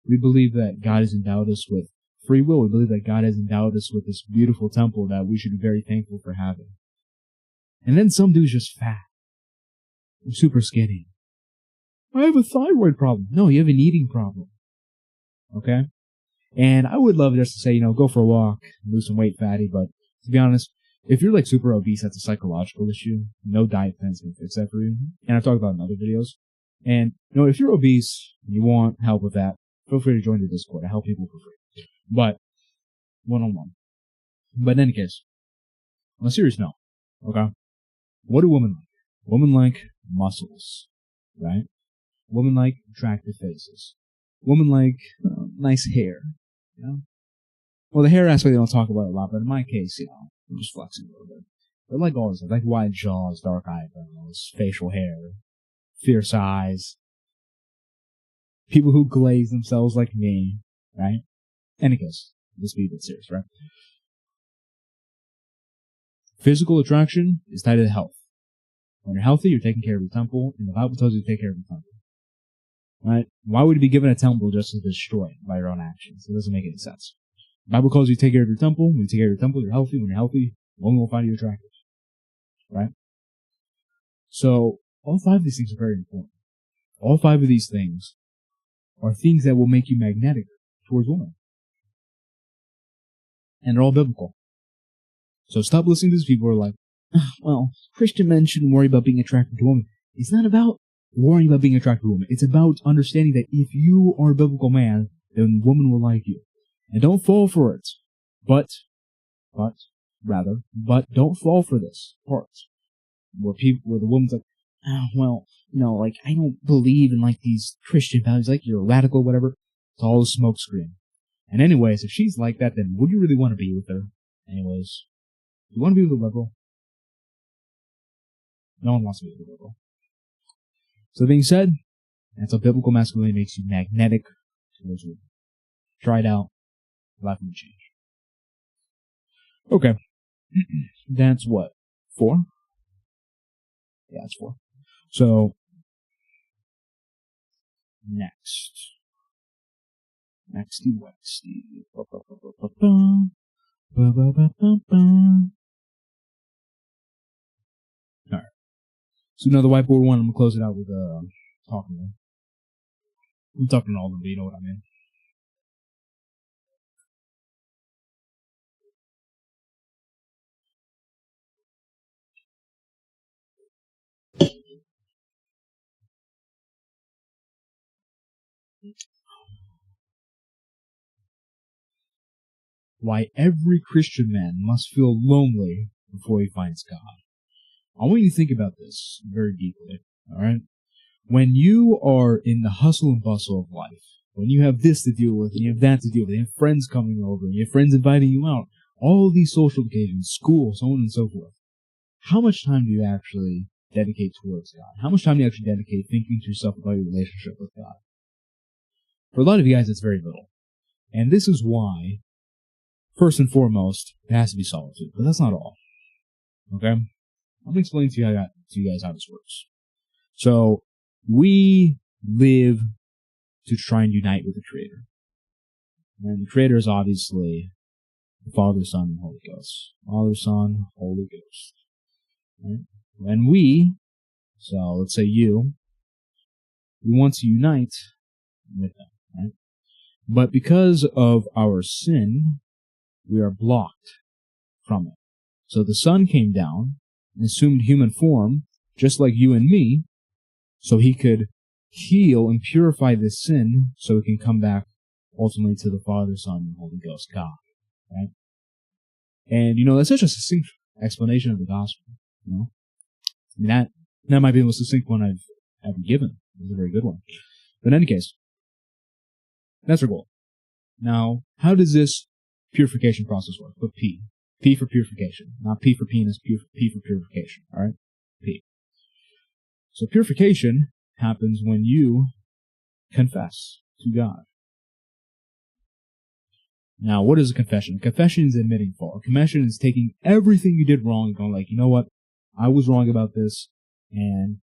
A: We believe that God has endowed us with free will. We believe that God has endowed us with this beautiful temple that we should be very thankful for having. And then some dude's just fat. Super skinny. I have a thyroid problem. No, you have an eating problem. Okay? And I would love just to say, go for a walk, lose some weight, fatty, but to be honest, if you're like super obese, that's a psychological issue. No diet plan's gonna fix that for you. And I've talked about it in other videos. And, if you're obese and you want help with that, feel free to join the Discord. I help people for free. But, one-on-one. But in any case, on a serious note, okay? What do women like? Women like muscles, right? Women like attractive faces. Women like nice hair, Well, the hair aspect they don't talk about a lot, but in my case, I'm just flexing a little bit. But like all this, like wide jaws, dark eyebrows, facial hair, fierce eyes, people who glaze themselves like me, right? Any case, let's be a bit serious, right? Physical attraction is tied to health. When you're healthy, you're taking care of your temple, and the Bible tells you to take care of your temple. Right? Why would you be given a temple just to destroy it by your own actions? It doesn't make any sense. The Bible calls you to take care of your temple. When you take care of your temple, you're healthy. When you're healthy, women will find you attractive. Right? So, all 5 of these things are very important. All 5 of these things are things that will make you magnetic towards women. And they're all biblical. So stop listening to these people who are like, well, Christian men shouldn't worry about being attracted to women. It's not about worrying about being attracted to women. It's about understanding that if you are a biblical man, then women will like you. And don't fall for it. But don't fall for this part. Where the woman's like, I don't believe in these Christian values, you're a radical, whatever. It's all a smokescreen. And anyways, if she's like that, then would you really want to be with her? Anyways, you want to be with a liberal? No one wants to be with a liberal. So that being said, that's how biblical masculinity makes you magnetic towards women. Try it out. Life will change. Okay. That's what? 4? Yeah, it's 4. So, next. Nexty Wexty. Alright. So now the whiteboard one, I'm gonna close it out with talking. I'm talking to all of them, but you know what I mean. Why every Christian man must feel lonely before he finds God. I want you to think about this very deeply, alright? When you are in the hustle and bustle of life, when you have this to deal with, and you have that to deal with, you have friends coming over, and you have friends inviting you out, all of these social occasions, school, so on and so forth, how much time do you actually dedicate towards God? How much time do you actually dedicate thinking to yourself about your relationship with God? For a lot of you guys, it's very little. And this is why, first and foremost, it has to be solitude. But that's not all. Okay? I'm going to explain to you guys how this works. So, we live to try and unite with the Creator. And the Creator is obviously the Father, Son, and Holy Ghost. Father, Son, Holy Ghost. Right? And so let's say we want to unite with them. Right? But because of our sin, we are blocked from it. So the Son came down and assumed human form, just like you and me, so he could heal and purify this sin so it can come back ultimately to the Father, Son, and Holy Ghost, God. Right? And, that's such a succinct explanation of the gospel. I mean, that might be the most succinct one I've ever given. It's a very good one. But in any case, that's our goal. Now, how does this purification process work? Put P. P for purification. Not P for penis, P for purification. Alright? P. So purification happens when you confess to God. Now, what is a confession? A confession is admitting fault. A confession is taking everything you did wrong and going like, you know what? I was wrong about this, and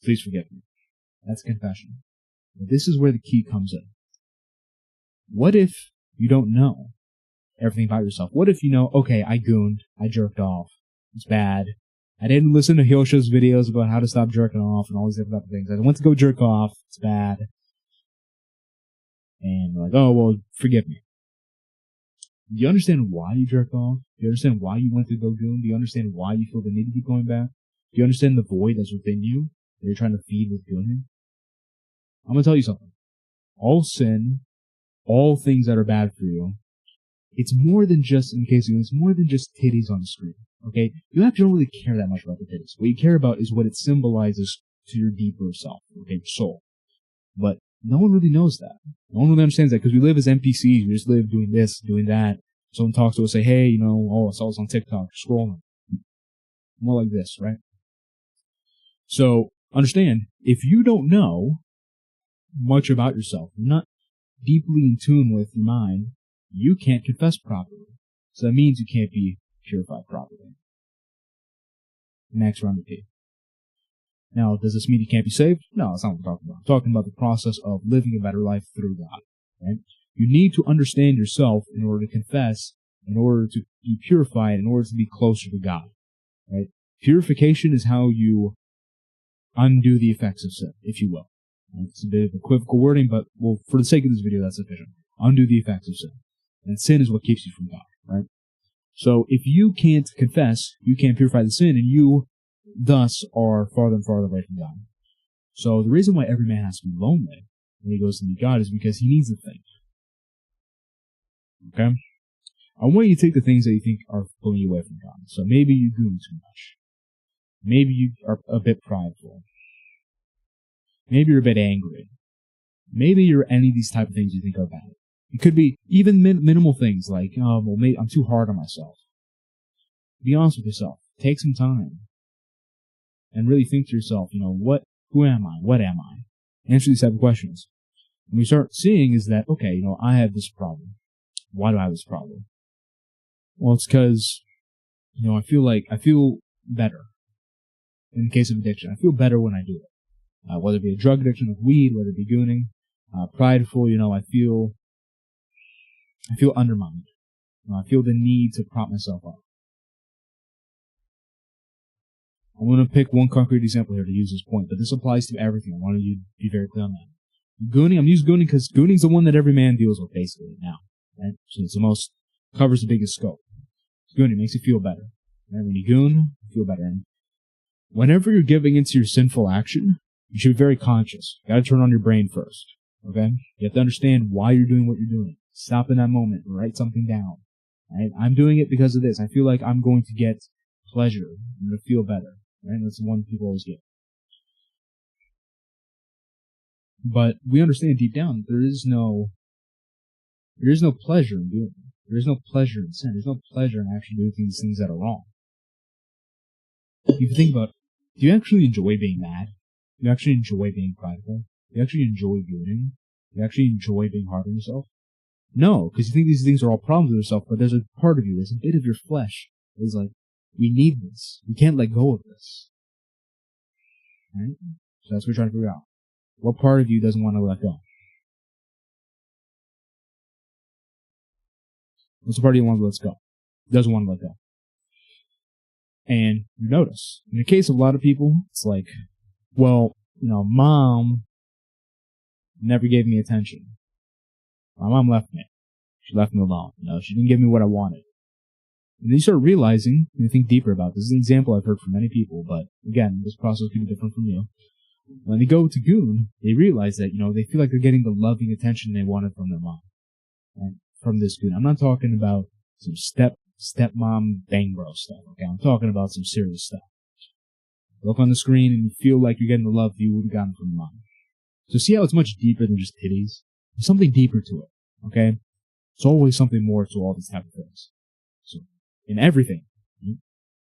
A: please forgive me. That's confession. But this is where the key comes in. What if you don't know everything about yourself? What if you know, okay, I gooned, I jerked off, it's bad. I didn't listen to Hyosha's videos about how to stop jerking off and all these different things. I went to go jerk off, it's bad. And you're like, oh, well, forgive me. Do you understand why you jerked off? Do you understand why you went to go goon? Do you understand why you feel the need to keep going back? Do you understand the void that's within you that you're trying to feed with gooning? I'm going to tell you something. All sin, all things that are bad for you, it's more than just, in case you, it's more than just titties on the screen. Okay? You actually don't really care that much about the titties. What you care about is what it symbolizes to your deeper self, okay, your soul. But no one really knows that. No one really understands that because we live as NPCs. We just live doing this, doing that. Someone talks to us, say, hey, you know, oh, I saw this on TikTok, scrolling. More like this, right? So, understand, if you don't know much about yourself, you're not deeply in tune with your mind, you can't confess properly. So that means you can't be purified properly. Next, round of P. Now, does this mean you can't be saved? No, that's not what I'm talking about. I'm talking about the process of living a better life through God. Right? You need to understand yourself in order to confess, in order to be purified, in order to be closer to God. Right? Purification is how you undo the effects of sin, if you will. Right? It's a bit of equivocal wording, but well, for the sake of this video, that's sufficient. Undo the effects of sin. And sin is what keeps you from God. Right? So if you can't confess, you can't purify the sin, and you thus are farther and farther away from God. So the reason why every man has to be lonely when he goes to meet God is because he needs a thing. Okay? I want you to take the things that you think are pulling you away from God. So maybe you goon too much. Maybe you are a bit prideful. Maybe you're a bit angry. Maybe you're any of these type of things you think are bad. It could be even minimal things like, oh, well, maybe I'm too hard on myself. Be honest with yourself. Take some time. And really think to yourself, you know, who am I? What am I? Answer these type of questions. And we start seeing is that, okay, you know, I have this problem. Why do I have this problem? Well, it's because, you know, I feel better. In the case of addiction, I feel better when I do it. Whether it be a drug addiction of weed, whether it be gooning, prideful, you know, I feel undermined. You know, I feel the need to prop myself up. I'm going to pick one concrete example here to use this point, but this applies to everything. I want you to be very clear on that. Gooning, I'm using gooning because gooning's the one that every man deals with basically now. Right? So it's the most, covers the biggest scope. Gooning makes you feel better. Right? When you goon, you feel better. And whenever you're giving into your sinful action, you should be very conscious. You gotta turn on your brain first. Okay? You have to understand why you're doing what you're doing. Stop in that moment and write something down. Right? I'm doing it because of this. I feel like I'm going to get pleasure. I'm going to feel better. Right? That's the one people always get. But we understand deep down there is no pleasure in doing it. There is no pleasure in sin. There's no pleasure in actually doing these things that are wrong. If you think about it, do you actually enjoy being mad? Do you actually enjoy being prideful? Do you actually enjoy gooning? Do you actually enjoy being hard on yourself? No, because you think these things are all problems with yourself, but there's a part of you, there's a bit of your flesh that is like, we need this. We can't let go of this. Right? So that's what we're trying to figure out. What part of you doesn't want to let go? What's the part of you wants to let go? Doesn't want to let go. And you notice, in the case of a lot of people, it's like, well, you know, mom never gave me attention. My mom left me. She left me alone. You know, she didn't give me what I wanted. And then you start realizing, and you think deeper about this. This is an example I've heard from many people, but again, this process could be different from you. When they go to goon, they realize that, you know, they feel like they're getting the loving attention they wanted from their mom. And from this goon. I'm not talking about some stepmom bang bro stuff, okay? I'm talking about some serious stuff. Look on the screen and you feel like you're getting the love you would have gotten from mom. So see how it's much deeper than just titties? There's something deeper to it, okay? There's always something more to all these type of things. So, in everything,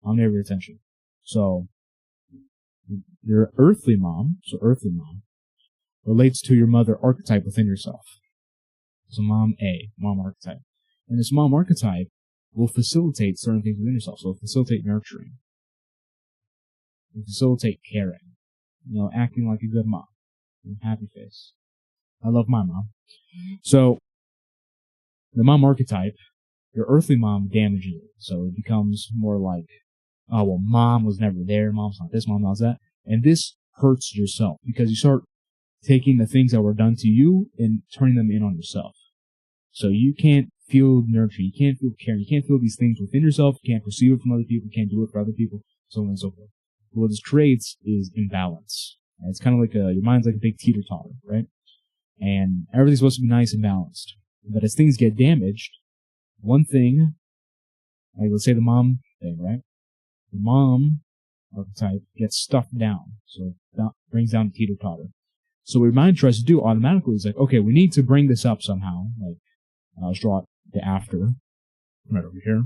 A: on every attention. So, your earthly mom, relates to your mother archetype within yourself. So mom A, mom archetype. And this mom archetype will facilitate certain things within yourself. So it'll facilitate nurturing. It'll facilitate caring. Acting like a good mom. Happy face. I love my mom. So the mom archetype, your earthly mom damages it. So it becomes more like, oh, well, mom was never there. Mom's not this, mom not that. And this hurts yourself because you start taking the things that were done to you and turning them in on yourself. So you can't feel nurturing, you can't feel caring, you can't feel these things within yourself, you can't perceive it from other people, you can't do it for other people, so on and so forth. But what this creates is imbalance. And it's kind of like your mind's like a big teeter-totter, right? And everything's supposed to be nice and balanced. But as things get damaged, one thing, like let's say the mom thing, right? The mom archetype gets stuffed down, so that brings down the teeter-totter. So what your mind tries to do automatically is like, okay, we need to bring this up somehow. Like, let's draw the after, right over here.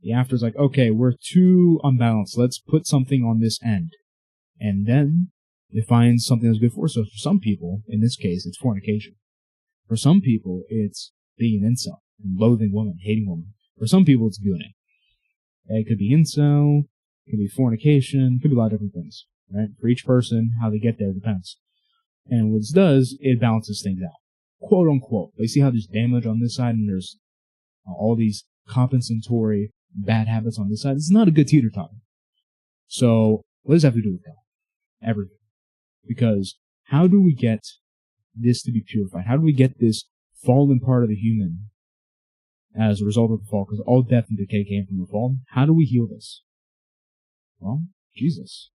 A: The after is like, okay, we're too unbalanced. Let's put something on this end. And then it finds something that's good for us. So for some people, in this case, it's fornication. For some people, it's being an incel, loathing women, hating women. For some people, it's gooning. It could be incel, it could be fornication, it could be a lot of different things, right? For each person, how they get there depends. And what it does, it balances things out. Quote unquote. They see how there's damage on this side and there's all these compensatory bad habits on this side. It's not a good teeter-totter. So, what does that have to do with God? Everything. Because how do we get this to be purified? How do we get this fallen part of the human as a result of the fall? Because all death and decay came from the fall. How do we heal this? Well, Jesus.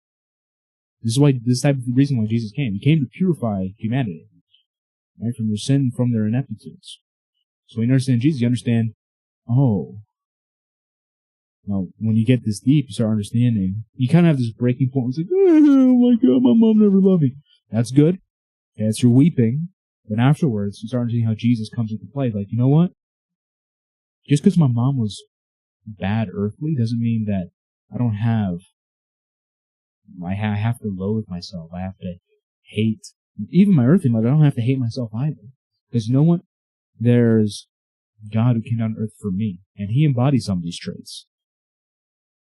A: This is the reason why Jesus came. He came to purify humanity, right, from their sin and from their ineptitudes. So when you understand Jesus, you understand, when you get this deep, you start understanding. You kind of have this breaking point. It's like, oh my God, my mom never loved me. That's good. That's your weeping. Then afterwards, you start understanding how Jesus comes into play. Like, you know what? Just because my mom was bad earthly doesn't mean that I don't have. I have to loathe myself. I have to hate. Even my earthly mother, I don't have to hate myself either. Because you know what? There's God who came down to earth for me. And He embodies some of these traits.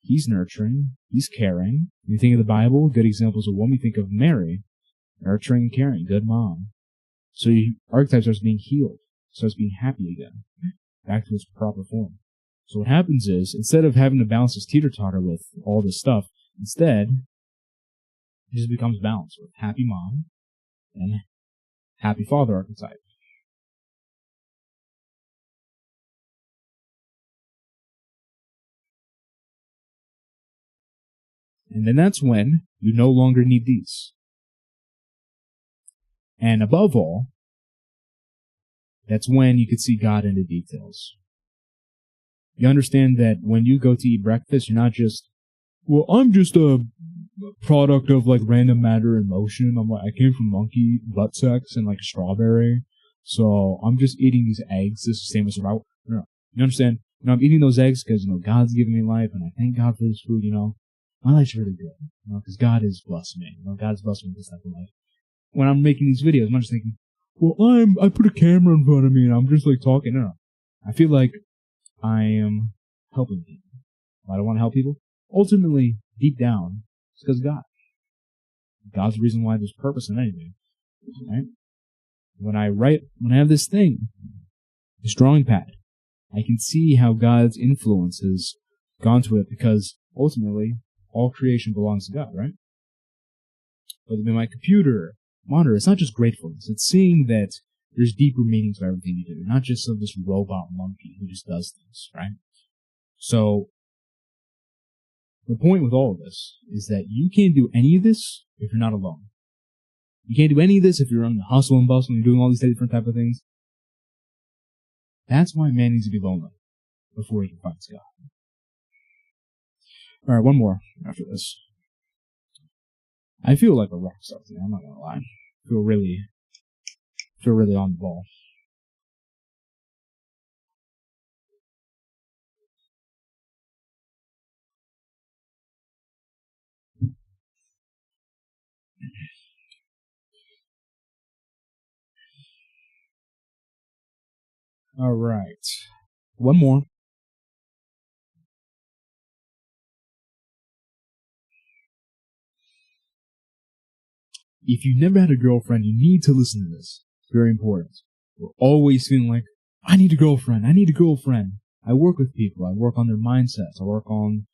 A: He's nurturing. He's caring. When you think of the Bible, good examples of woman, you think of Mary. Nurturing and caring. Good mom. So your archetype starts being healed. Starts being happy again. Back to its proper form. So what happens is, instead of having to balance this teeter-totter with all this stuff, instead, it just becomes balanced with happy mom and happy father archetype. And then that's when you no longer need these. And above all, that's when you could see God in the details. You understand that when you go to eat breakfast, you're not just, well, I'm just a product of like random matter and motion. I came from monkey butt sex and like a strawberry, so I'm just eating these eggs. This is the same as survival. No. You understand? I'm eating those eggs because God's giving me life, and I thank God for this food. My life's really good, because God has blessed me. God's blessed me with this type of life. When I'm making these videos, I'm not just thinking, well, I put a camera in front of me and I'm just like talking. No. I feel like I am helping people. Why do I want to help people? Ultimately, deep down, it's because of God. God's the reason why there's purpose in anything. Right? When I have this thing, this drawing pad, I can see how God's influence has gone to it, because ultimately, all creation belongs to God, right? Whether it be my computer, monitor, it's not just gratefulness. It's seeing that there's deeper meanings to everything you do, not just of this robot monkey who just does things, right? So, the point with all of this is that you can't do any of this if you're not alone. You can't do any of this if you're on the hustle and bustle and doing all these different type of things. That's why man needs to be lonely before he can find God. Alright, one more after this. I feel like a rock star today, I'm not gonna lie. I feel really on the ball. All right. One more. If you've never had a girlfriend, you need to listen to this. It's very important. We're always feeling like, I need a girlfriend. I need a girlfriend. I work with people. I work on their mindsets. I work on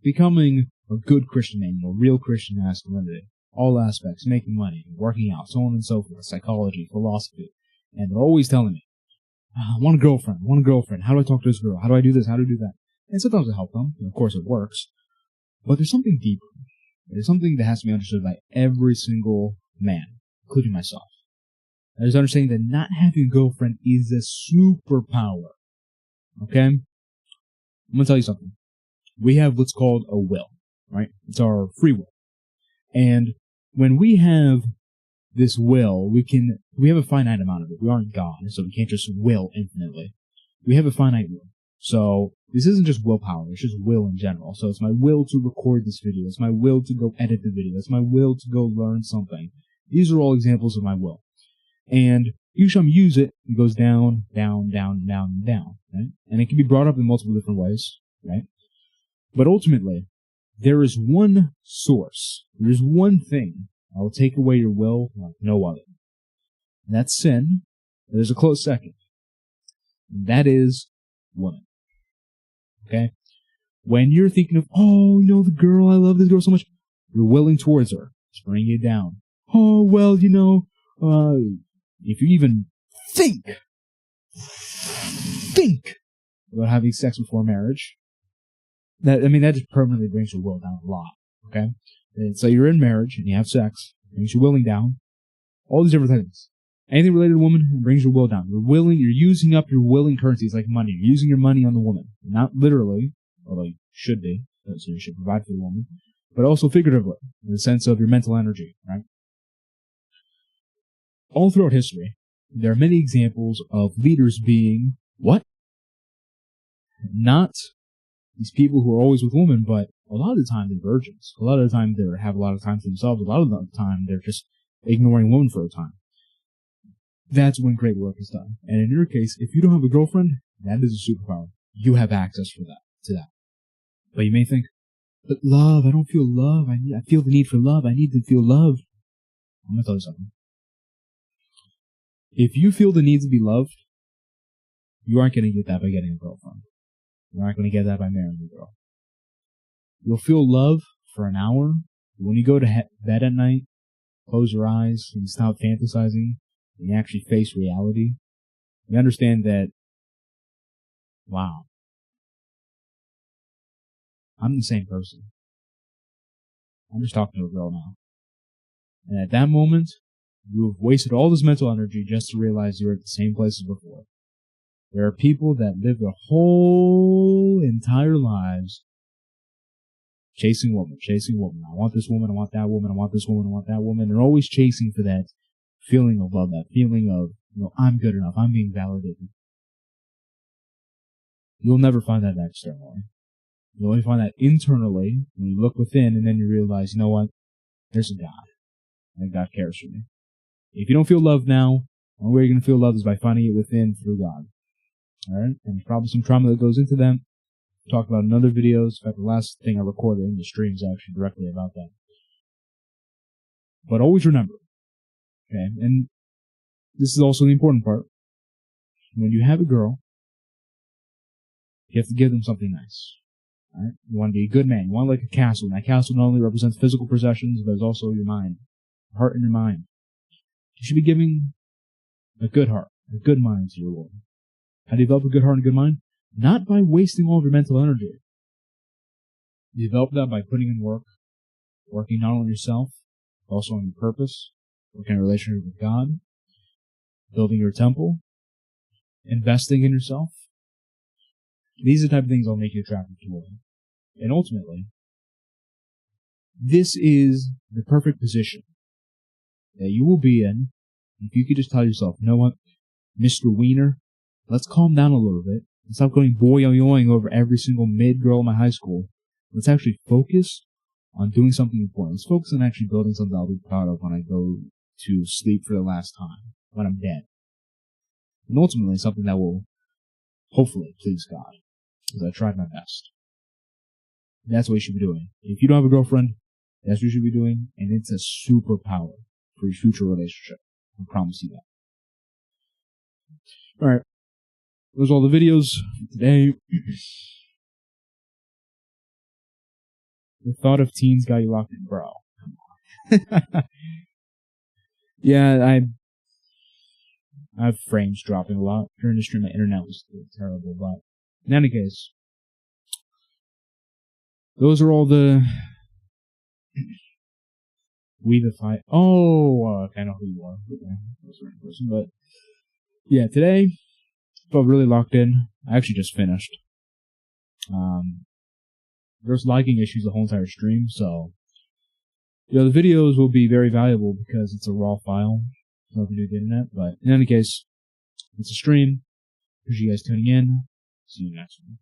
A: becoming a good Christian man, real Christian masculinity. All aspects, making money, working out, so on and so forth, psychology, philosophy. And they're always telling me, I want a girlfriend. I want a girlfriend. How do I talk to this girl? How do I do this? How do I do that? And sometimes I help them. And of course it works. But there's something deeper. There's something that has to be understood by every single man, including myself. There's understanding that not having a girlfriend is a superpower. Okay? I'm going to tell you something. We have what's called a will, right? It's our free will. And when we have this will, we have a finite amount of it. We aren't God, so we can't just will infinitely. We have a finite will. So this isn't just willpower, it's just will in general. So it's my will to record this video. It's my will to go edit the video. It's my will to go learn something. These are all examples of my will. And each time you use it, it goes down, down, down, down, down. Right? And it can be brought up in multiple different ways, right? But ultimately, there is one source. There is one thing that will take away your will like no other. And that's sin. There's a close second. And that is woman. Okay? When you're thinking of, the girl, I love this girl so much, you're willing towards her. It's bringing it down. Oh, well, if you even think about having sex before marriage, that just permanently brings your will down a lot. Okay? And so you're in marriage and you have sex, brings your willing down. All these different things. Anything related to a woman brings your will down. You're using up your willing currency. It's like money. You're using your money on the woman. Not literally, although you should be, so you should provide for the woman, but also figuratively, in the sense of your mental energy, right? All throughout history, there are many examples of leaders being, what? Not these people who are always with women, but a lot of the time they're virgins. A lot of the time they have a lot of time to themselves. A lot of the time they're just ignoring women for a time. That's when great work is done. And in your case, if you don't have a girlfriend, that is a superpower. You have access to that. But you may think, but love, I don't feel love. I feel the need for love. I need to feel loved. I'm going to tell you something. If you feel the need to be loved, you aren't going to get that by getting a girlfriend. You aren't going to get that by marrying a girl. You'll feel love for an hour. When you go to bed at night, close your eyes and stop fantasizing, and you actually face reality, you understand that, wow, I'm the same person. I'm just talking to a girl now. And at that moment, you have wasted all this mental energy just to realize you're at the same place as before. There are people that live their whole entire lives chasing woman. I want this woman, I want that woman, I want this woman, I want that woman. They're always chasing for that feeling of love, that feeling of, I'm good enough, I'm being validated. You'll never find that externally. You'll only find that internally when you look within and then you realize, you know what? There's a God. And God cares for me. If you don't feel love now, the only way you're going to feel love is by finding it within through God. Alright? And there's probably some trauma that goes into them. Talked about in other videos. In fact, the last thing I recorded in the stream is actually directly about that. But always remember, okay, and this is also the important part, when you have a girl, you have to give them something nice. Alright? You want to be a good man. You want like a castle. And that castle not only represents physical possessions, but it's also your mind. Your heart and your mind. You should be giving a good heart, a good mind to your woman. How do you develop a good heart and a good mind? Not by wasting all of your mental energy. You develop that by putting in work, working not only on yourself, but also on your purpose, working in a relationship with God, building your temple, investing in yourself. These are the type of things that will make you attractive to women. And ultimately, this is the perfect position that you will be in if you could just tell yourself, you know what, Mr. Wiener, let's calm down a little bit and stop going boing over every single mid girl in my high school. Let's actually focus on doing something important. Let's focus on actually building something I'll be proud of when I go to sleep for the last time, when I'm dead. And ultimately, something that will Hopefully, please God, because I tried my best. That's what you should be doing. If you don't have a girlfriend, that's what you should be doing, and it's a superpower for your future relationship. I promise you that. Alright, those are all the videos for today. The thought of teens got you locked in, bro. Come on. Yeah, I have frames dropping a lot. During the stream, my internet was terrible, but in any case, those are all the We the Fight. Oh, I know who you are. Okay, that's the right person. But yeah, today felt really locked in. I actually just finished. There's lagging issues the whole entire stream, so the videos will be very valuable because it's a raw file. Nothing to do with the internet, but in any case, it's a stream. Appreciate you guys tuning in. See you next one.